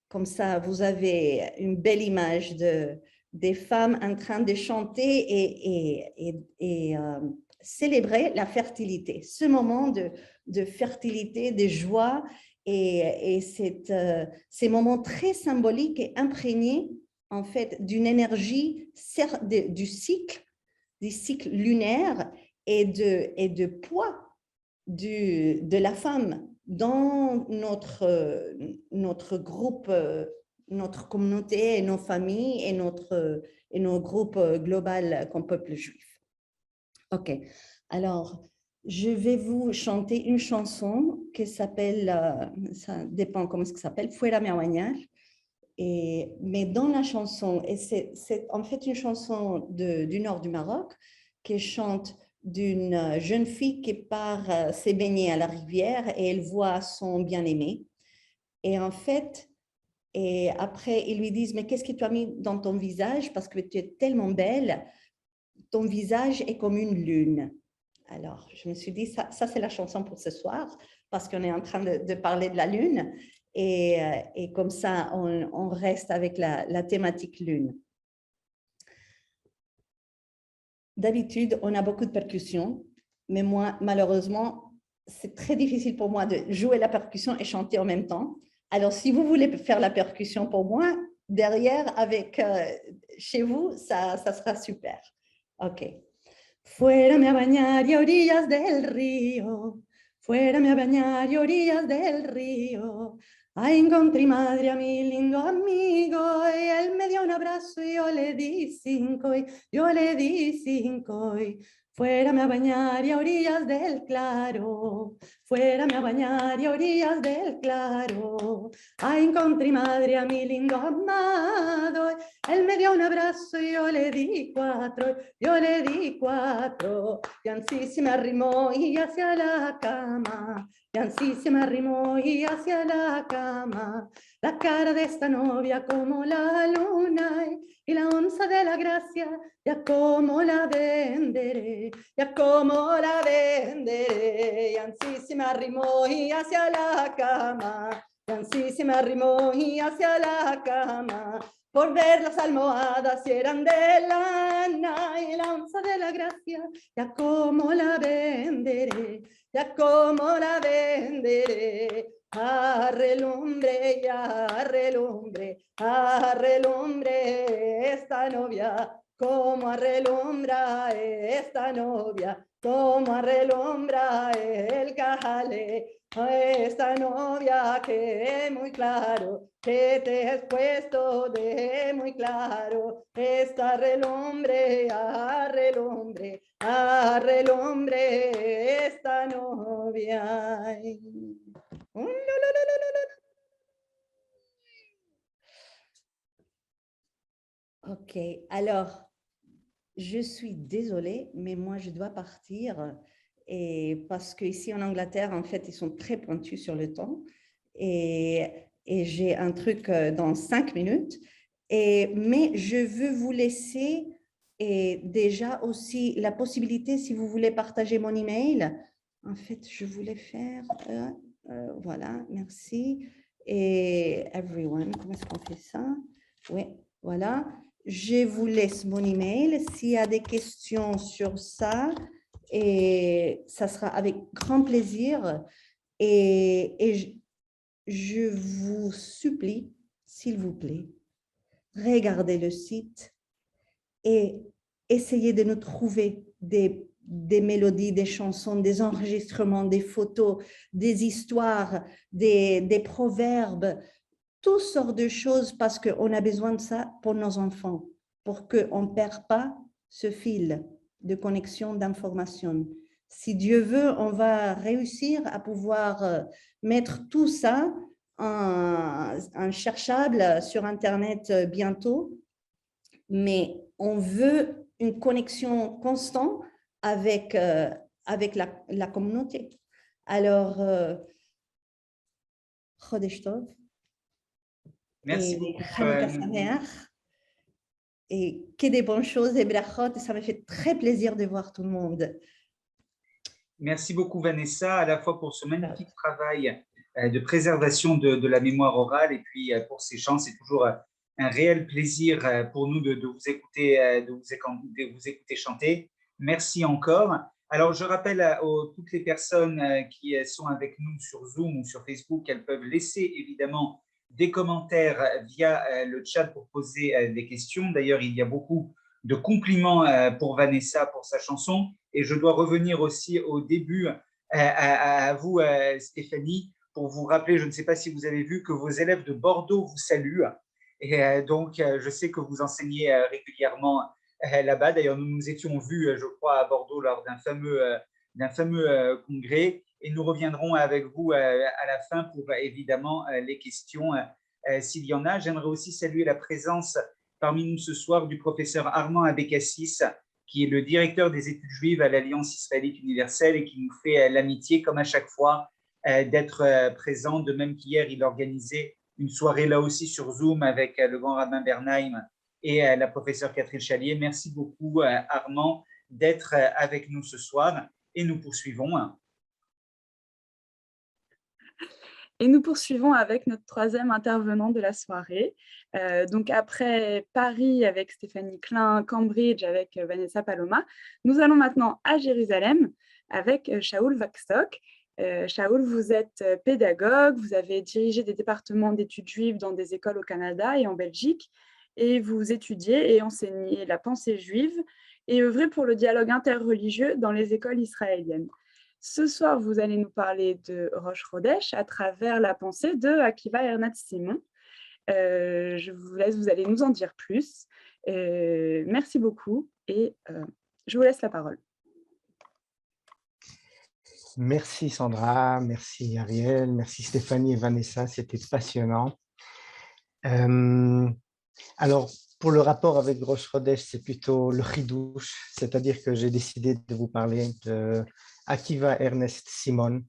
comme ça vous avez une belle image des femmes en train de chanter et célébrer la fertilité, ce moment de fertilité, de joie et ces moments très symboliques et imprégnés en fait d'une énergie du cycle lunaire et de poids de la femme dans notre groupe, notre communauté et nos familles et nos groupes globaux comme peuple juif. Ok, alors je vais vous chanter une chanson qui s'appelle, ça dépend comment ça s'appelle, Fuera mi abañar. Mais dans la chanson, et c'est en fait une chanson du nord du Maroc qui chante d'une jeune fille qui part se baigner à la rivière et elle voit son bien-aimé. Et en fait, et après, ils lui disent, mais qu'est-ce que tu as mis dans ton visage? Parce que tu es tellement belle, ton visage est comme une lune. Alors, je me suis dit, ça c'est la chanson pour ce soir, parce qu'on est en train de parler de la lune. Et comme ça, on reste avec la thématique lune. D'habitude, on a beaucoup de percussions, mais moi, malheureusement, c'est très difficile pour moi de jouer la percussion et chanter en même temps. Alors, si vous voulez faire la percussion pour moi, derrière, chez vous, ça sera super. OK. Fuérame a bañar y a orillas del río, fuérame a bañar y a orillas del río. Ahí encontré madre a mi lindo amigo y él me dio un abrazo y yo le di 5 y yo le di 5 y fuérame a bañar y a orillas del claro, fuérame a bañar y a orillas del claro. Ahí encontré madre a mi lindo amado, él me dio un abrazo y yo le di 4, yo le di 4 y así se me arrimó y hacia la cama. Y así se me arrimó y hacia la cama, la cara de esta novia como la luna y la onza de la gracia, ya como la venderé, ya como la venderé. Y así se me arrimó y hacia la cama, y así se me arrimó y hacia la cama. Por ver las almohadas si eran de lana y la onza de la gracia, ya como la venderé, ya como la venderé. Arrelumbre y arrelumbre, arrelumbre esta novia, como arrelumbra esta novia, como arrelumbra el cajale. Esta novia que muy claro, que te has puesto de muy claro, esta relumbre, arrelumbre, arrelumbre, esta novia. Ok, alors, je suis désolée, mais moi, je dois partir. Et parce qu'ici en Angleterre, en fait, ils sont très pointus sur le temps. Et j'ai un truc dans 5 minutes. Mais je veux vous laisser déjà aussi la possibilité, si vous voulez partager mon email. En fait, je voulais faire... voilà, merci. Et everyone, comment est-ce qu'on fait ça? Oui, voilà. Je vous laisse mon email. S'il y a des questions sur ça, et ça sera avec grand plaisir. Et je vous supplie, s'il vous plaît, regardez le site et essayez de nous trouver des mélodies, des chansons, des enregistrements, des photos, des histoires, des proverbes, toutes sortes de choses parce qu'on a besoin de ça pour nos enfants, pour qu'on ne perde pas ce fil de connexion d'information. Si Dieu veut, on va réussir à pouvoir mettre tout ça en cherchable sur Internet bientôt, mais on veut une connexion constante avec, avec la communauté. Alors, Chodesh Tov Merci et beaucoup. Hanouka Sameach, et que des bonnes choses et brachot, et ça me fait très plaisir de voir tout le monde. Merci beaucoup, Vanessa, à la fois pour ce magnifique travail de préservation de la mémoire orale et puis pour ces chants. C'est toujours un réel plaisir pour nous de vous écouter, de vous écouter chanter. Merci encore. Alors, je rappelle à toutes les personnes qui sont avec nous sur Zoom ou sur Facebook qu'elles peuvent laisser évidemment des commentaires via le chat pour poser des questions. D'ailleurs, il y a beaucoup de compliments pour Vanessa pour sa chanson. Et je dois revenir aussi au début à vous, Stéphanie, pour vous rappeler, je ne sais pas si vous avez vu, que vos élèves de Bordeaux vous saluent. Et donc, je sais que vous enseignez régulièrement là-bas. D'ailleurs, nous nous étions vus, je crois, à Bordeaux lors d'un fameux congrès. Et nous reviendrons avec vous à la fin pour évidemment les questions s'il y en a. J'aimerais aussi saluer la présence parmi nous ce soir du professeur Armand Abécassis, qui est le directeur des études juives à l'Alliance israélite universelle et qui nous fait l'amitié, comme à chaque fois, d'être présent. De même qu'hier, il organisait une soirée là aussi sur Zoom avec le grand rabbin Bernheim et la professeure Catherine Chalier. Merci beaucoup, Armand, d'être avec nous ce soir. Et nous poursuivons. Et nous poursuivons avec notre troisième intervenant de la soirée. Donc après Paris avec Stéphanie Klein, Cambridge avec Vanessa Paloma, nous allons maintenant à Jérusalem avec Shaul Wachstock. Shaul, vous êtes pédagogue, vous avez dirigé des départements d'études juives dans des écoles au Canada et en Belgique, et vous étudiez et enseignez la pensée juive et œuvrez pour le dialogue interreligieux dans les écoles israéliennes. Ce soir, vous allez nous parler de Rosh Chodesh à travers la pensée de Akiva Ernest Simon. Je vous laisse, vous allez nous en dire plus. Merci beaucoup et je vous laisse la parole. Merci Sandra, merci Ariel, merci Stéphanie et Vanessa, c'était passionnant. Alors, pour le rapport avec Rosh Chodesh, c'est plutôt le chidouche, c'est-à-dire que j'ai décidé de vous parler de Akiva Ernest Simon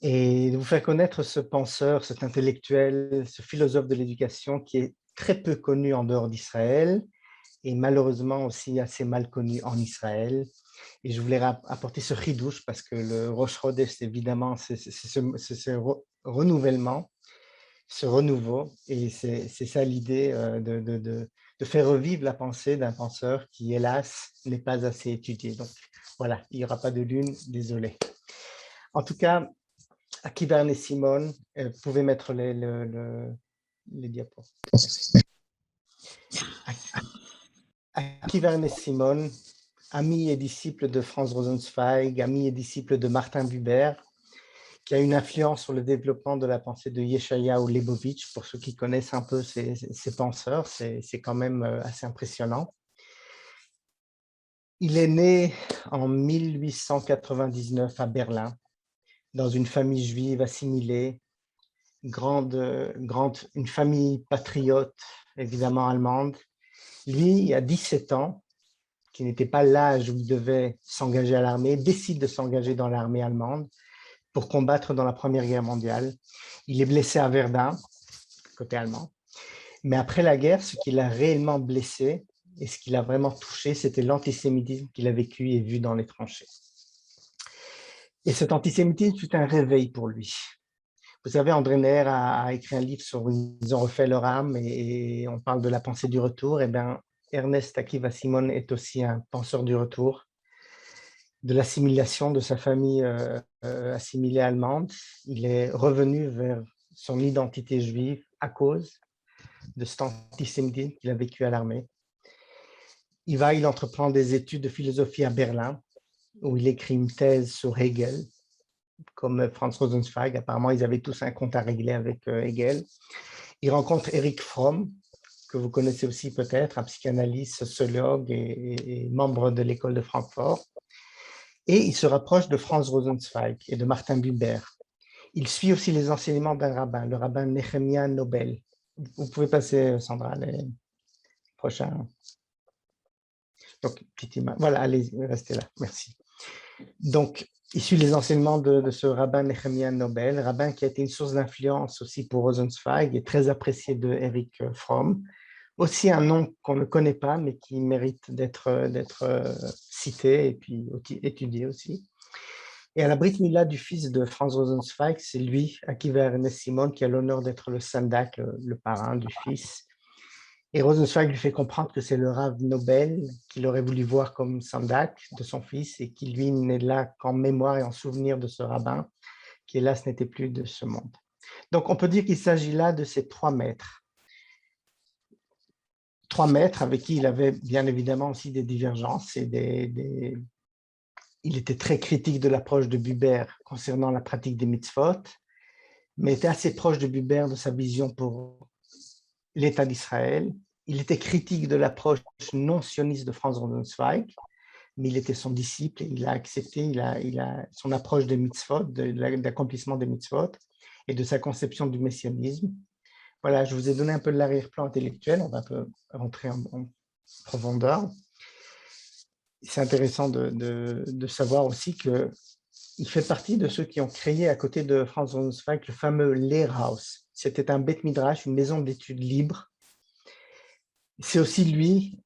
et de vous faire connaître ce penseur, cet intellectuel, ce philosophe de l'éducation qui est très peu connu en dehors d'Israël et malheureusement aussi assez mal connu en Israël. Et je voulais apporter ce chidouche parce que le Rosh Chodesh, évidemment, c'est ce renouvellement, ce renouveau. Et c'est ça l'idée de faire revivre la pensée d'un penseur qui, hélas, n'est pas assez étudié. Donc voilà, il n'y aura pas de lune, désolé. En tout cas, Akiva Ernest Simon, vous pouvez mettre les diapos. Akiva Ernest Simon, ami et disciple de Franz Rosenzweig, ami et disciple de Martin Buber, qui a une influence sur le développement de la pensée de Yeshayahu Leibovitch. Pour ceux qui connaissent un peu ces penseurs, c'est quand même assez impressionnant. Il est né en 1899 à Berlin, dans une famille juive assimilée, une famille patriote, évidemment allemande. Lui, à 17 ans, qui n'était pas l'âge où il devait s'engager à l'armée, décide de s'engager dans l'armée allemande pour combattre dans la Première Guerre mondiale. Il est blessé à Verdun, côté allemand. Mais après la guerre, ce qui l'a réellement blessé et ce qui l'a vraiment touché, c'était l'antisémitisme qu'il a vécu et vu dans les tranchées. Et cet antisémitisme fut un réveil pour lui. Vous savez, André Neher a écrit un livre sur « Ils ont refait leur âme » et on parle de la pensée du retour. Eh bien, Ernest Akiva Simon est aussi un penseur du retour, de l'assimilation de sa famille assimilée allemande. Il est revenu vers son identité juive à cause de cet antisémitisme qu'il a vécu à l'armée. Il entreprend des études de philosophie à Berlin, où il écrit une thèse sur Hegel, comme Franz Rosenzweig. Apparemment, ils avaient tous un compte à régler avec Hegel. Il rencontre Erich Fromm, que vous connaissez aussi peut-être, un psychanalyste, sociologue et membre de l'école de Francfort. Et il se rapproche de Franz Rosenzweig et de Martin Buber. Il suit aussi les enseignements d'un rabbin, le rabbin Nehemia Nobel. Vous pouvez passer, Sandra, les prochains. Donc, petite image. Voilà, allez, restez là. Merci. Donc, issu des enseignements de ce rabbin Nehemiah Nobel, rabbin qui a été une source d'influence aussi pour Rosenzweig et très apprécié de Eric Fromm. Aussi un nom qu'on ne connaît pas, mais qui mérite d'être cité et puis étudié aussi. Et à la Brit Mila du fils de Franz Rosenzweig, c'est lui, Akiva Ernest Simon, qui a l'honneur d'être le sandak, le parrain du fils. Et Rosenzweig lui fait comprendre que c'est le Rav Nobel qu'il aurait voulu voir comme sandak de son fils et qui, lui, n'est là qu'en mémoire et en souvenir de ce rabbin, qui, hélas, n'était plus de ce monde. Donc, on peut dire qu'il s'agit là de ces 3 maîtres. 3 maîtres avec qui il avait bien évidemment aussi des divergences et il était très critique de l'approche de Buber concernant la pratique des mitzvot, mais était assez proche de Buber de sa vision pour l'État d'Israël. Il était critique de l'approche non sioniste de Franz Rosenzweig, mais il était son disciple et il a accepté son approche des mitzvot, de l'accomplissement des mitzvot et de sa conception du messianisme. Voilà, je vous ai donné un peu de l'arrière-plan intellectuel, on va un peu rentrer en profondeur. C'est intéressant de savoir aussi qu'il fait partie de ceux qui ont créé à côté de Franz Rosenzweig le fameux Lehrhaus. C'était un Beth Midrash, une maison d'études libre. C'est aussi lui,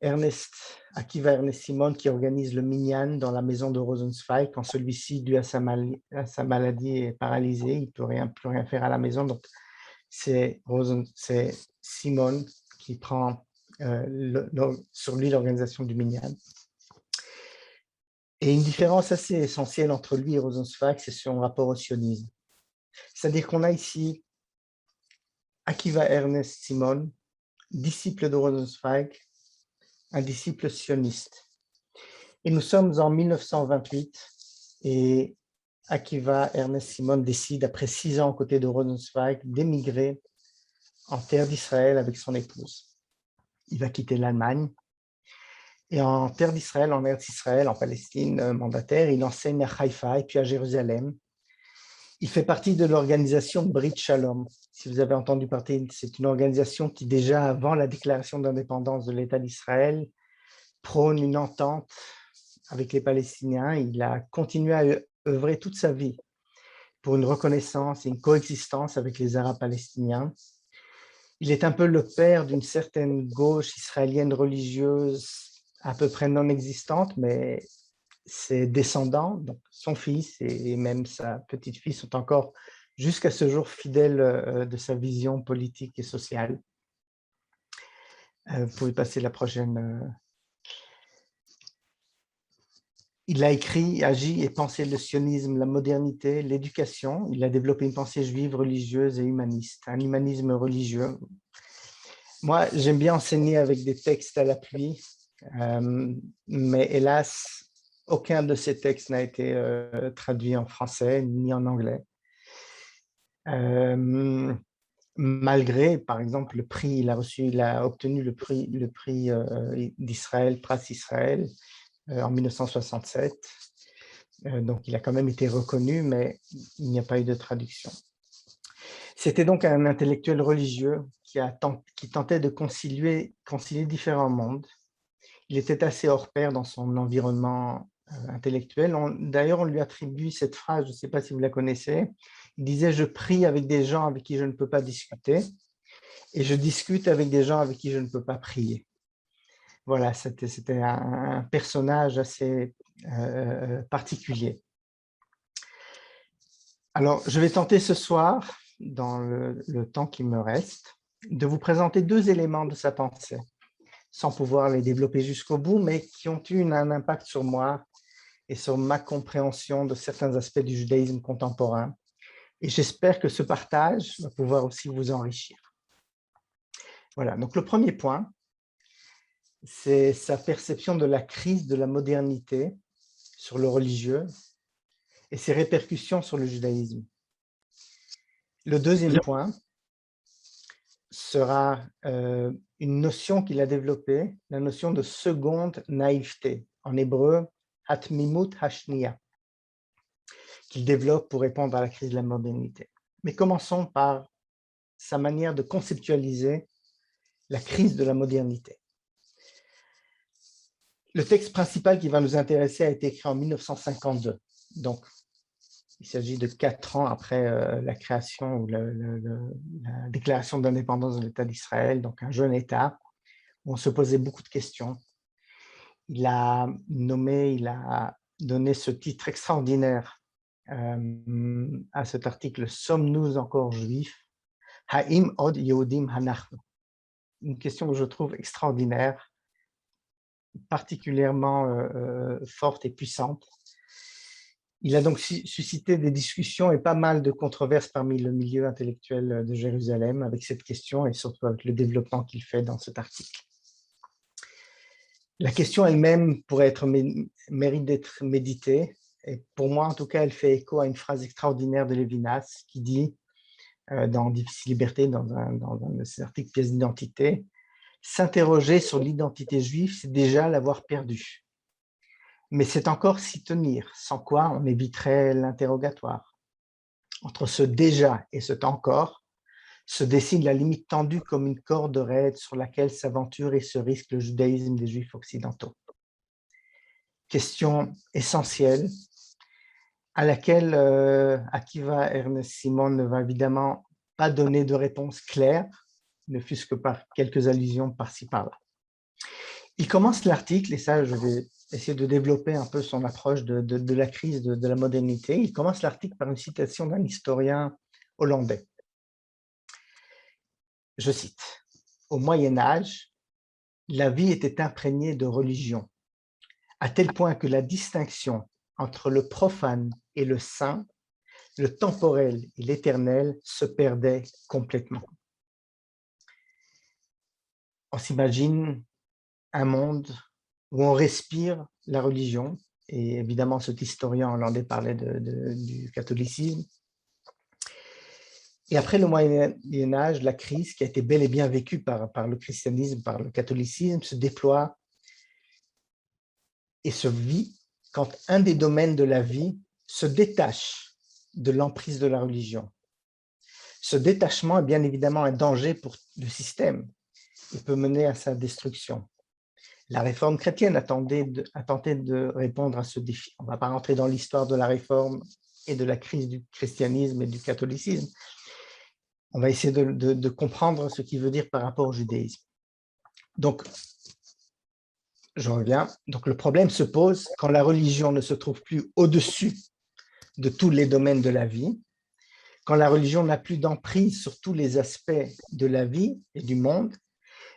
Akiva Ernest Simon, qui organise le minyan dans la maison de Rosenzweig quand celui-ci, dû à sa maladie, est paralysé, il ne peut plus rien faire à la maison. Donc, c'est Simon qui prend sur lui l'organisation du minyan. Et une différence assez essentielle entre lui et Rosenzweig, c'est son rapport au sionisme. C'est-à-dire qu'on a ici Akiva Ernest Simon, disciple de Rosenzweig, un disciple sioniste. Et nous sommes en 1928 et Akiva Ernest Simon décide, après 6 ans aux côtés de Rosenzweig, d'émigrer en terre d'Israël avec son épouse. Il va quitter l'Allemagne. Et en terre d'Israël, en Eretz Israël, en Palestine mandataire, il enseigne à Haïfa et puis à Jérusalem. Il fait partie de l'organisation Brit Shalom. Si vous avez entendu parler, c'est une organisation qui, déjà avant la déclaration d'indépendance de l'État d'Israël, prône une entente avec les Palestiniens. Il a continué à œuvrer toute sa vie pour une reconnaissance et une coexistence avec les Arabes palestiniens. Il est un peu le père d'une certaine gauche israélienne religieuse à peu près non existante, mais ses descendants, donc son fils et même sa petite-fille, sont encore jusqu'à ce jour fidèles de sa vision politique et sociale. Vous pouvez passer la prochaine. Il a écrit, agi et pensé le sionisme, la modernité, l'éducation. Il a développé une pensée juive, religieuse et humaniste, un humanisme religieux. Moi, j'aime bien enseigner avec des textes à l'appui, mais hélas, aucun de ces textes n'a été traduit en français ni en anglais. Malgré, par exemple, le prix, il a obtenu le prix d'Israël, Pras Israël, en 1967. Donc, il a quand même été reconnu, mais il n'y a pas eu de traduction. C'était donc un intellectuel religieux qui tentait de concilier différents mondes. Il était assez hors pair dans son environnement intellectuel. D'ailleurs, on lui attribue cette phrase, je ne sais pas si vous la connaissez. Il disait « Je prie avec des gens avec qui je ne peux pas discuter et je discute avec des gens avec qui je ne peux pas prier ». Voilà, c'était un personnage assez particulier. Alors, je vais tenter ce soir, dans le temps qui me reste, de vous présenter 2 éléments de sa pensée, sans pouvoir les développer jusqu'au bout, mais qui ont eu un impact sur moi et sur ma compréhension de certains aspects du judaïsme contemporain. Et j'espère que ce partage va pouvoir aussi vous enrichir. Voilà, donc le premier point, c'est sa perception de la crise de la modernité sur le religieux et ses répercussions sur le judaïsme. Le deuxième point sera une notion qu'il a développée, la notion de seconde naïveté, en hébreu, Hatmimut Hashniya, qu'il développe pour répondre à la crise de la modernité. Mais commençons par sa manière de conceptualiser la crise de la modernité. Le texte principal qui va nous intéresser a été écrit en 1952. Donc, il s'agit de 4 ans après la création ou la déclaration d'indépendance de l'État d'Israël, donc un jeune État, où on se posait beaucoup de questions. Il a donné ce titre extraordinaire à cet article « Sommes-nous encore juifs ?» Ha'im od Yehudim hanachnu. Une question que je trouve extraordinaire, particulièrement forte et puissante. Il a donc suscité des discussions et pas mal de controverses parmi le milieu intellectuel de Jérusalem avec cette question et surtout avec le développement qu'il fait dans cet article. La question elle-même mérite d'être méditée et pour moi en tout cas elle fait écho à une phrase extraordinaire de Lévinas qui dit dans Difficile Liberté, dans un de ses articles Pièces d'identité, s'interroger sur l'identité juive, c'est déjà l'avoir perdue. Mais c'est encore s'y tenir, sans quoi on éviterait l'interrogatoire. Entre ce déjà et cet encore se dessine la limite tendue comme une corde raide sur laquelle s'aventure et se risque le judaïsme des Juifs occidentaux. Question essentielle à laquelle Akiva Ernest Simon ne va évidemment pas donner de réponse claire, ne fût-ce que par quelques allusions par-ci par-là. Il commence l'article, et ça je vais essayer de développer un peu son approche de la crise de la modernité. Il commence l'article par une citation d'un historien hollandais. Je cite, « Au Moyen-Âge, la vie était imprégnée de religion, à tel point que la distinction entre le profane et le saint, le temporel et l'éternel se perdait complètement. » On s'imagine un monde où on respire la religion, et évidemment cet historien hollandais parlait du catholicisme. Et après le Moyen-Âge, la crise qui a été bel et bien vécue par le christianisme, par le catholicisme, se déploie et se vit quand un des domaines de la vie se détache de l'emprise de la religion. Ce détachement est bien évidemment un danger pour le système et peut mener à sa destruction. La réforme chrétienne a tenté de répondre à ce défi. On ne va pas rentrer dans l'histoire de la réforme et de la crise du christianisme et du catholicisme. On va essayer de comprendre ce qu'il veut dire par rapport au judaïsme. Donc, je reviens. Donc, le problème se pose quand la religion ne se trouve plus au-dessus de tous les domaines de la vie, quand la religion n'a plus d'emprise sur tous les aspects de la vie et du monde,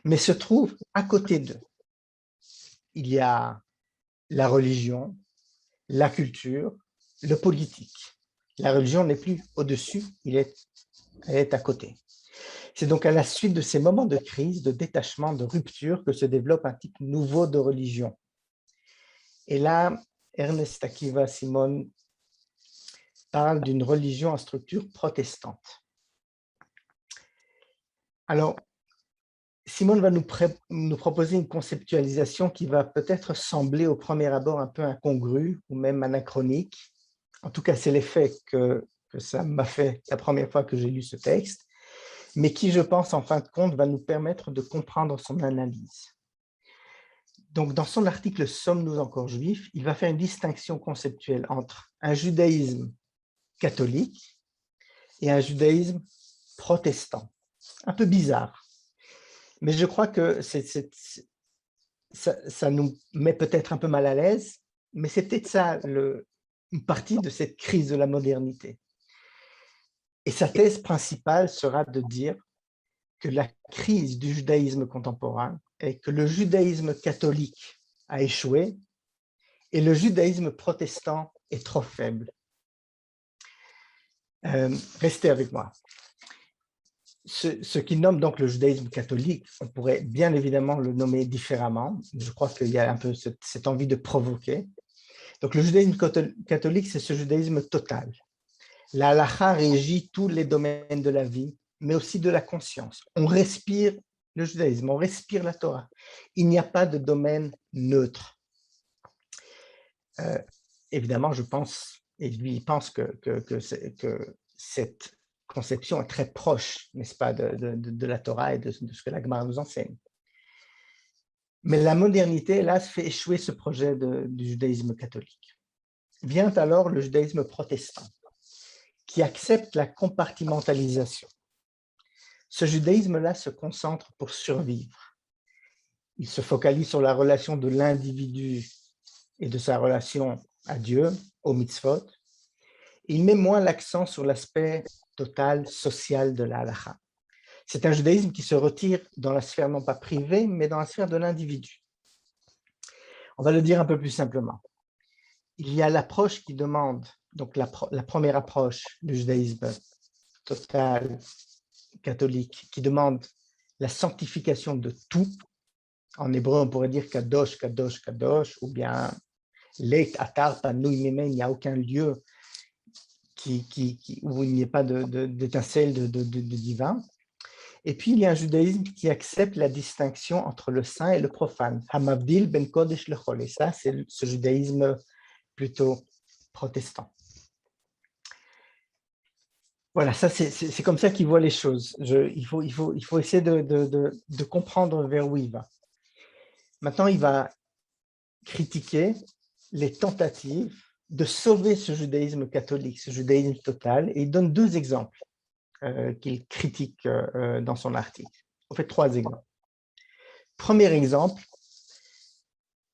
mais se trouve à côté d'eux. Il y a la religion, la culture, le politique. La religion n'est plus au-dessus, elle est à côté. C'est donc à la suite de ces moments de crise, de détachement, de rupture que se développe un type nouveau de religion. Et là, Ernest Akiva Simon parle d'une religion à structure protestante. Alors, Simon va nous proposer une conceptualisation qui va peut-être sembler au premier abord un peu incongrue ou même anachronique. En tout cas, c'est l'effet que ça m'a fait la première fois que j'ai lu ce texte, mais qui, je pense, en fin de compte, va nous permettre de comprendre son analyse. Donc, dans son article « Sommes-nous encore juifs ?», il va faire une distinction conceptuelle entre un judaïsme catholique et un judaïsme protestant. Un peu bizarre. Mais je crois que ça nous met peut-être un peu mal à l'aise, mais c'est peut-être ça une partie de cette crise de la modernité. Et sa thèse principale sera de dire que la crise du judaïsme contemporain est que le judaïsme catholique a échoué et le judaïsme protestant est trop faible. Restez avec moi. Ce qu'il nomme donc le judaïsme catholique, on pourrait bien évidemment le nommer différemment. Je crois qu'il y a un peu cette envie de provoquer. Donc le judaïsme catholique, c'est ce judaïsme total. La halakha régit tous les domaines de la vie, mais aussi de la conscience. On respire le judaïsme, on respire la Torah. Il n'y a pas de domaine neutre. Évidemment, je pense, et lui il pense que cette conception est très proche, n'est-ce pas, de la Torah et de ce que la Gemara nous enseigne. Mais la modernité, hélas, fait échouer ce projet du judaïsme catholique. Vient alors le judaïsme protestant, qui accepte la compartimentalisation. Ce judaïsme-là se concentre pour survivre. Il se focalise sur la relation de l'individu et de sa relation à Dieu, au mitzvot. Il met moins l'accent sur l'aspect total, social de la halakha. C'est un judaïsme qui se retire dans la sphère non pas privée, mais dans la sphère de l'individu. On va le dire un peu plus simplement. Il y a l'approche qui demande, donc la première approche du judaïsme total, catholique, qui demande la sanctification de tout. En hébreu, on pourrait dire kadosh, kadosh, kadosh, ou bien leit atar panouy mimem, il n'y a aucun lieu où il n'y ait pas d'étincelle de divin. Et puis, il y a un judaïsme qui accepte la distinction entre le saint et le profane. Hamavdil ben kodesh lechol. Et ça, c'est ce judaïsme plutôt protestant. Voilà, ça c'est comme ça qu'il voit les choses. Il faut essayer de comprendre vers où il va. Maintenant, il va critiquer les tentatives de sauver ce judaïsme catholique, ce judaïsme total, et il donne deux exemples qu'il critique dans son article. En fait, trois exemples. Premier exemple,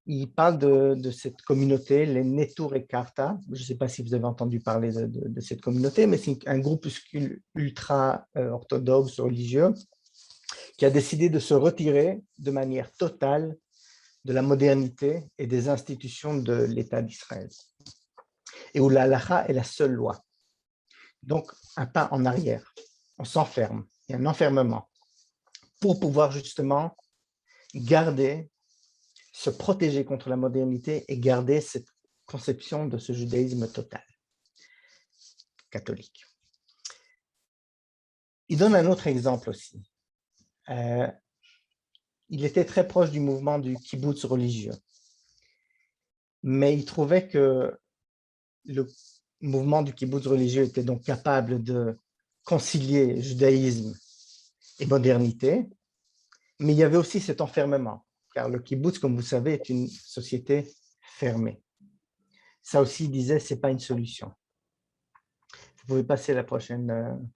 il parle de cette communauté, les Netur et Karta. Je ne sais pas si vous avez entendu parler de cette communauté, mais c'est un groupuscule ultra-orthodoxe religieux qui a décidé de se retirer de manière totale de la modernité et des institutions de l'État d'Israël, et où la halakha est la seule loi. Donc, un pas en arrière, on s'enferme, il y a un enfermement, pour pouvoir justement garder, se protéger contre la modernité et garder cette conception de ce judaïsme total, catholique. Il donne un autre exemple aussi. Il était très proche du mouvement du kibbutz religieux, mais il trouvait que le mouvement du kibbutz religieux était donc capable de concilier judaïsme et modernité, mais il y avait aussi cet enfermement, car le kibbutz, comme vous savez, est une société fermée. Ça aussi, il disait, ce n'est pas une solution. Vous pouvez passer à la prochaine.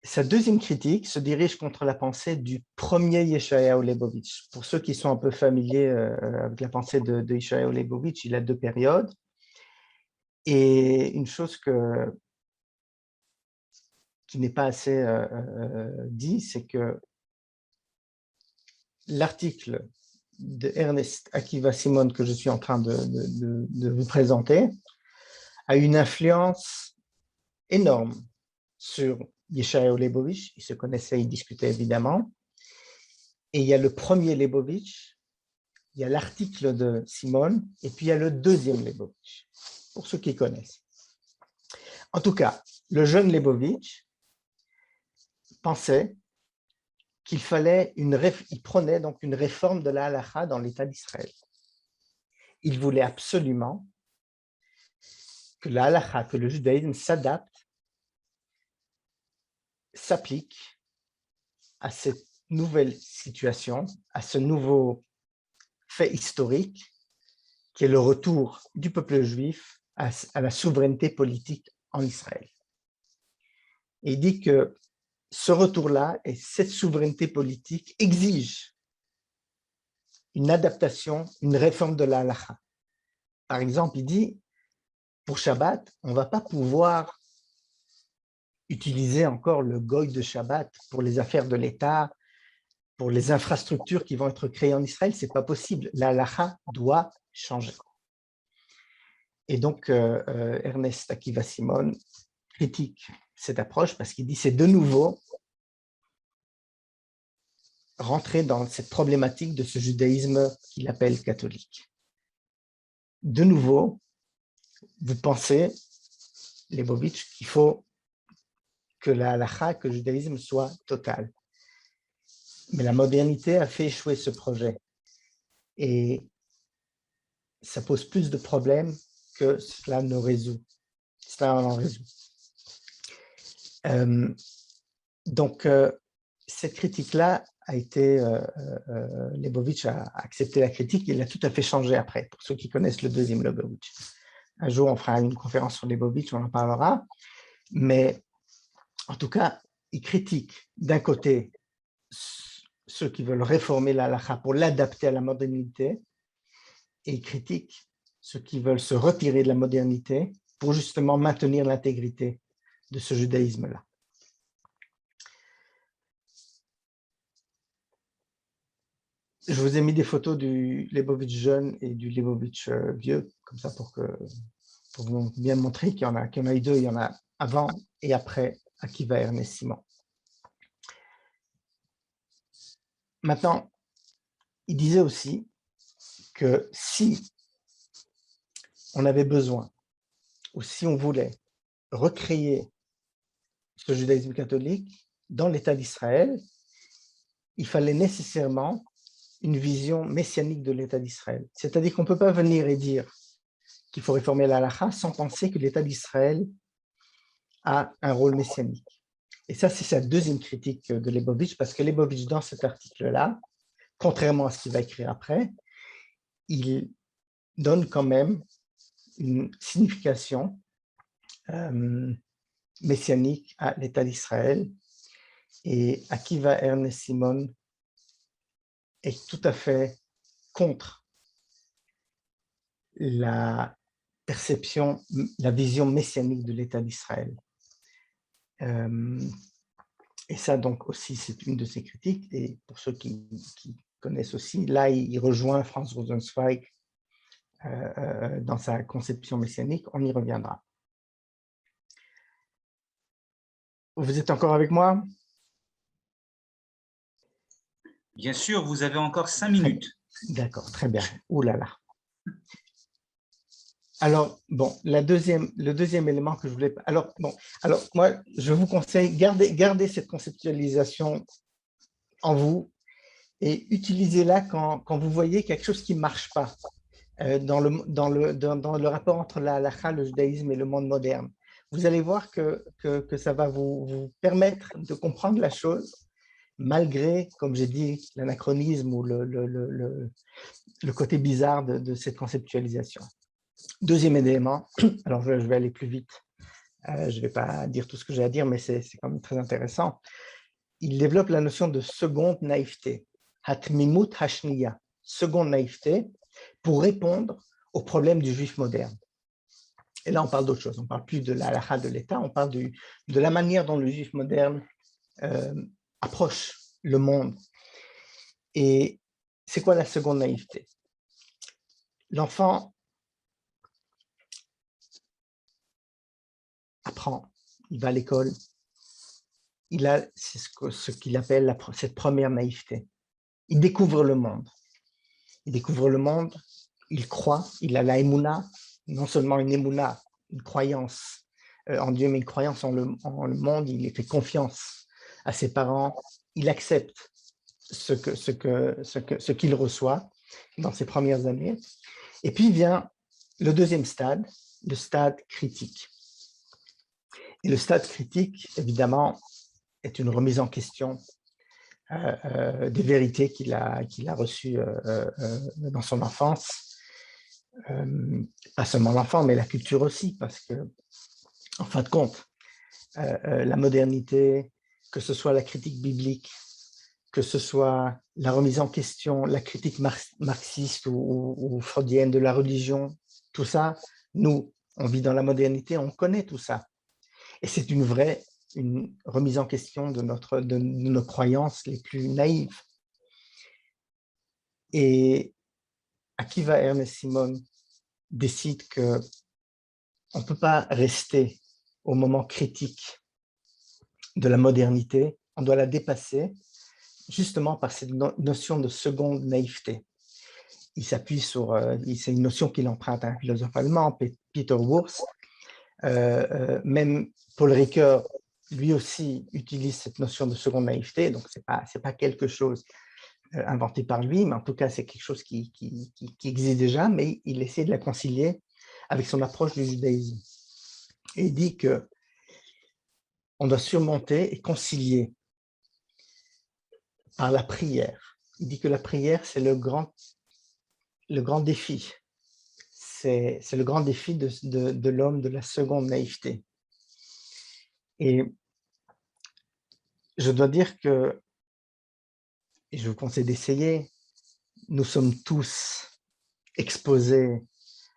Sa deuxième critique se dirige contre la pensée du premier Yeshayahu Leibovitch. Pour ceux qui sont un peu familiers avec la pensée de Yeshayahu Leibovitch, il a deux périodes. Et une chose qui n'est pas assez dit, c'est que l'article de Ernest Akiva Simon que je suis en train de vous présenter a une influence énorme sur Yeshayahu Leibovitch. Ils se connaissaient, ils discutaient évidemment. Et il y a le premier Leibovitch, il y a l'article de Simon, et puis il y a le deuxième Leibovitch, pour ceux qui connaissent. En tout cas, le jeune Leibovitch pensait qu'il fallait il prenait donc une réforme de la halakha dans l'État d'Israël. Il voulait absolument que la halakha, que le judaïsme s'applique à cette nouvelle situation, à ce nouveau fait historique qui est le retour du peuple juif à la souveraineté politique en Israël. Et il dit que ce retour-là et cette souveraineté politique exigent une adaptation, une réforme de la halakha. Par exemple, il dit, pour Shabbat, on ne va pas pouvoir utiliser encore le goy de Shabbat pour les affaires de l'État, pour les infrastructures qui vont être créées en Israël, ce n'est pas possible. La halakha doit changer. Et donc, Ernest Akiva Simon critique cette approche parce qu'il dit c'est de nouveau rentrer dans cette problématique de ce judaïsme qu'il appelle catholique. De nouveau, vous pensez, Leibovitch, qu'il faut que la halakha, que le judaïsme soit total. Mais la modernité a fait échouer ce projet. Et ça pose plus de problèmes que cela en résout. Donc, cette critique-là a été, Leibovitch a accepté la critique, il a tout à fait changé après, pour ceux qui connaissent le deuxième Leibovitch. Un jour, on fera une conférence sur Leibovitch, on en parlera, mais en tout cas, il critique d'un côté ceux qui veulent réformer la halakha pour l'adapter à la modernité, et il critique ceux qui veulent se retirer de la modernité pour justement maintenir l'intégrité de ce judaïsme-là. Je vous ai mis des photos du Leibovitch jeune et du Leibovitch vieux, comme ça pour vous bien montrer qu'il y en a eu deux, il y en a avant et après Akiva Ernest Simon. Maintenant, il disait aussi que si on avait besoin, ou si on voulait recréer ce judaïsme catholique dans l'État d'Israël, il fallait nécessairement une vision messianique de l'État d'Israël. C'est-à-dire qu'on ne peut pas venir et dire qu'il faut réformer la halakha sans penser que l'État d'Israël a un rôle messianique. Et ça, c'est sa deuxième critique de Leibovitch, parce que Leibovitch, dans cet article-là, contrairement à ce qu'il va écrire après, il donne quand même une signification messianique à l'État d'Israël. Et Akiva Ernest Simon est tout à fait contre la perception, la vision messianique de l'État d'Israël. Et ça, donc, aussi, c'est une de ses critiques. Et pour ceux qui connaissent aussi, là, il rejoint Franz Rosenzweig dans sa conception messianique. On y reviendra. Vous êtes encore avec moi? Bien sûr, vous avez encore 5 minutes. D'accord, très bien. Ouh là là. Alors, bon, le deuxième élément que je voulais... Alors, moi, je vous conseille, gardez cette conceptualisation en vous et utilisez-la quand vous voyez quelque chose qui ne marche pas dans le rapport entre la halakha, le judaïsme et le monde moderne. Vous allez voir que ça va vous permettre de comprendre la chose malgré, comme j'ai dit, l'anachronisme ou le côté bizarre de cette conceptualisation. Deuxième élément, alors je vais aller plus vite, je ne vais pas dire tout ce que j'ai à dire, mais c'est quand même très intéressant. Il développe la notion de seconde naïveté, hatmimut hashniya, seconde naïveté, pour répondre aux problèmes du juif moderne. Et là, on parle d'autre chose, on ne parle plus de la halakha de l'État, on parle de la manière dont le juif moderne approche le monde. Et c'est quoi la seconde naïveté? L'enfant apprend, il va à l'école, il a ce qu'il appelle cette première naïveté. Il découvre le monde. Il découvre le monde, il croit, il a la émouna, non seulement une émouna, une croyance en Dieu, mais une croyance en le monde, il fait confiance à ses parents, il accepte ce qu'il reçoit dans ses premières années. Et puis vient le deuxième stade, le stade critique. Et le stade critique, évidemment, est une remise en question des vérités qu'il a reçues dans son enfance. Pas seulement l'enfant, mais la culture aussi, parce que, en fin de compte, la modernité, que ce soit la critique biblique, que ce soit la remise en question, la critique marxiste ou freudienne de la religion, tout ça, nous, on vit dans la modernité, on connaît tout ça. Et c'est une remise en question de nos croyances les plus naïves. Et Akiva Ernest Simon décide qu'on ne peut pas rester au moment critique de la modernité, on doit la dépasser justement par cette notion de seconde naïveté. Il s'appuie sur, c'est une notion qu'il emprunte à un philosophe allemand, Peter Wurst. Même Paul Ricoeur, lui aussi, utilise cette notion de seconde naïveté, donc ce n'est pas quelque chose inventé par lui, mais en tout cas, c'est quelque chose qui existe déjà, mais il essaie de la concilier avec son approche du judaïsme. Et il dit qu'on doit surmonter et concilier par la prière. Il dit que la prière, c'est le grand défi. C'est le grand défi de l'homme de la seconde naïveté. Et je dois dire que, et je vous conseille d'essayer, nous sommes tous exposés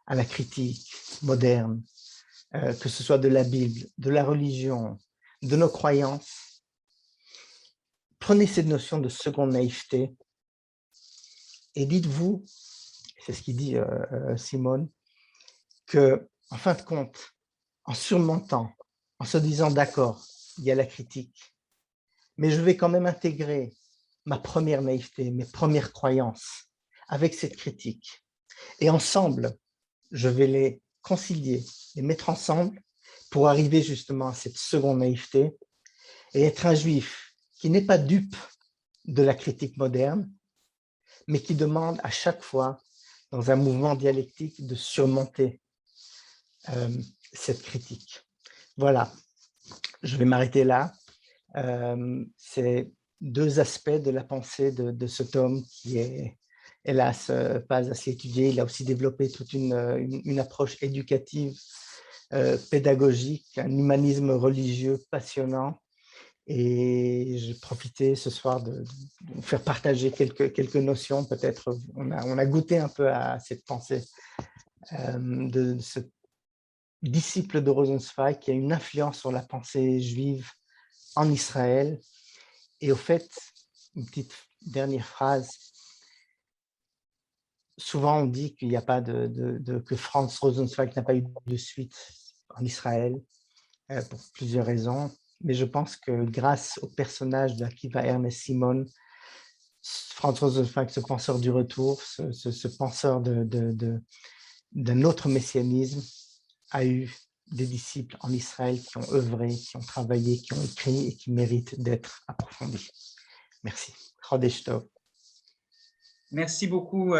à la critique moderne, que ce soit de la Bible, de la religion, de nos croyances. Prenez cette notion de seconde naïveté et dites-vous, c'est ce qu'il dit Simone, que en fin de compte, en surmontant, en se disant d'accord, il y a la critique, mais je vais quand même intégrer ma première naïveté, mes premières croyances avec cette critique. Et ensemble, je vais les concilier, les mettre ensemble pour arriver justement à cette seconde naïveté et être un juif qui n'est pas dupe de la critique moderne, mais qui demande à chaque fois, dans un mouvement dialectique, de surmonter cette critique. Voilà, je vais m'arrêter là. C'est deux aspects de la pensée de cet homme qui est, hélas, pas assez étudié. Il a aussi développé toute une approche éducative, pédagogique, un humanisme religieux passionnant. Et j'ai profité ce soir de vous faire partager quelques notions. Peut-être on a goûté un peu à cette pensée de ce disciple de Rosenzweig qui a une influence sur la pensée juive en Israël. Et au fait, une petite dernière phrase, souvent on dit qu'il n'y a pas que Franz Rosenzweig n'a pas eu de suite en Israël pour plusieurs raisons, mais je pense que grâce au personnage d'Akiva Ernest Simon, Franz Rosenzweig, ce penseur du retour, ce penseur d'un autre messianisme, a eu des disciples en Israël qui ont œuvré, qui ont travaillé, qui ont écrit et qui méritent d'être approfondis. Merci. Chodesh Tov. Merci beaucoup,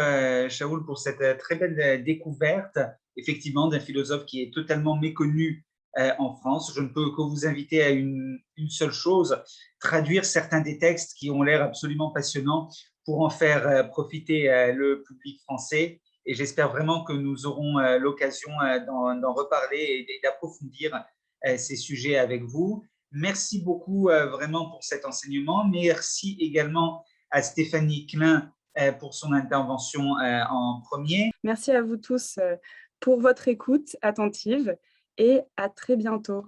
Shaoul, pour cette très belle découverte, effectivement, d'un philosophe qui est totalement méconnu en France. Je ne peux que vous inviter à une seule chose, traduire certains des textes qui ont l'air absolument passionnants pour en faire profiter le public français. Et j'espère vraiment que nous aurons l'occasion d'en reparler et d'approfondir ces sujets avec vous. Merci beaucoup vraiment pour cet enseignement. Merci également à Stéphanie Klein pour son intervention en premier. Merci à vous tous pour votre écoute attentive et à très bientôt.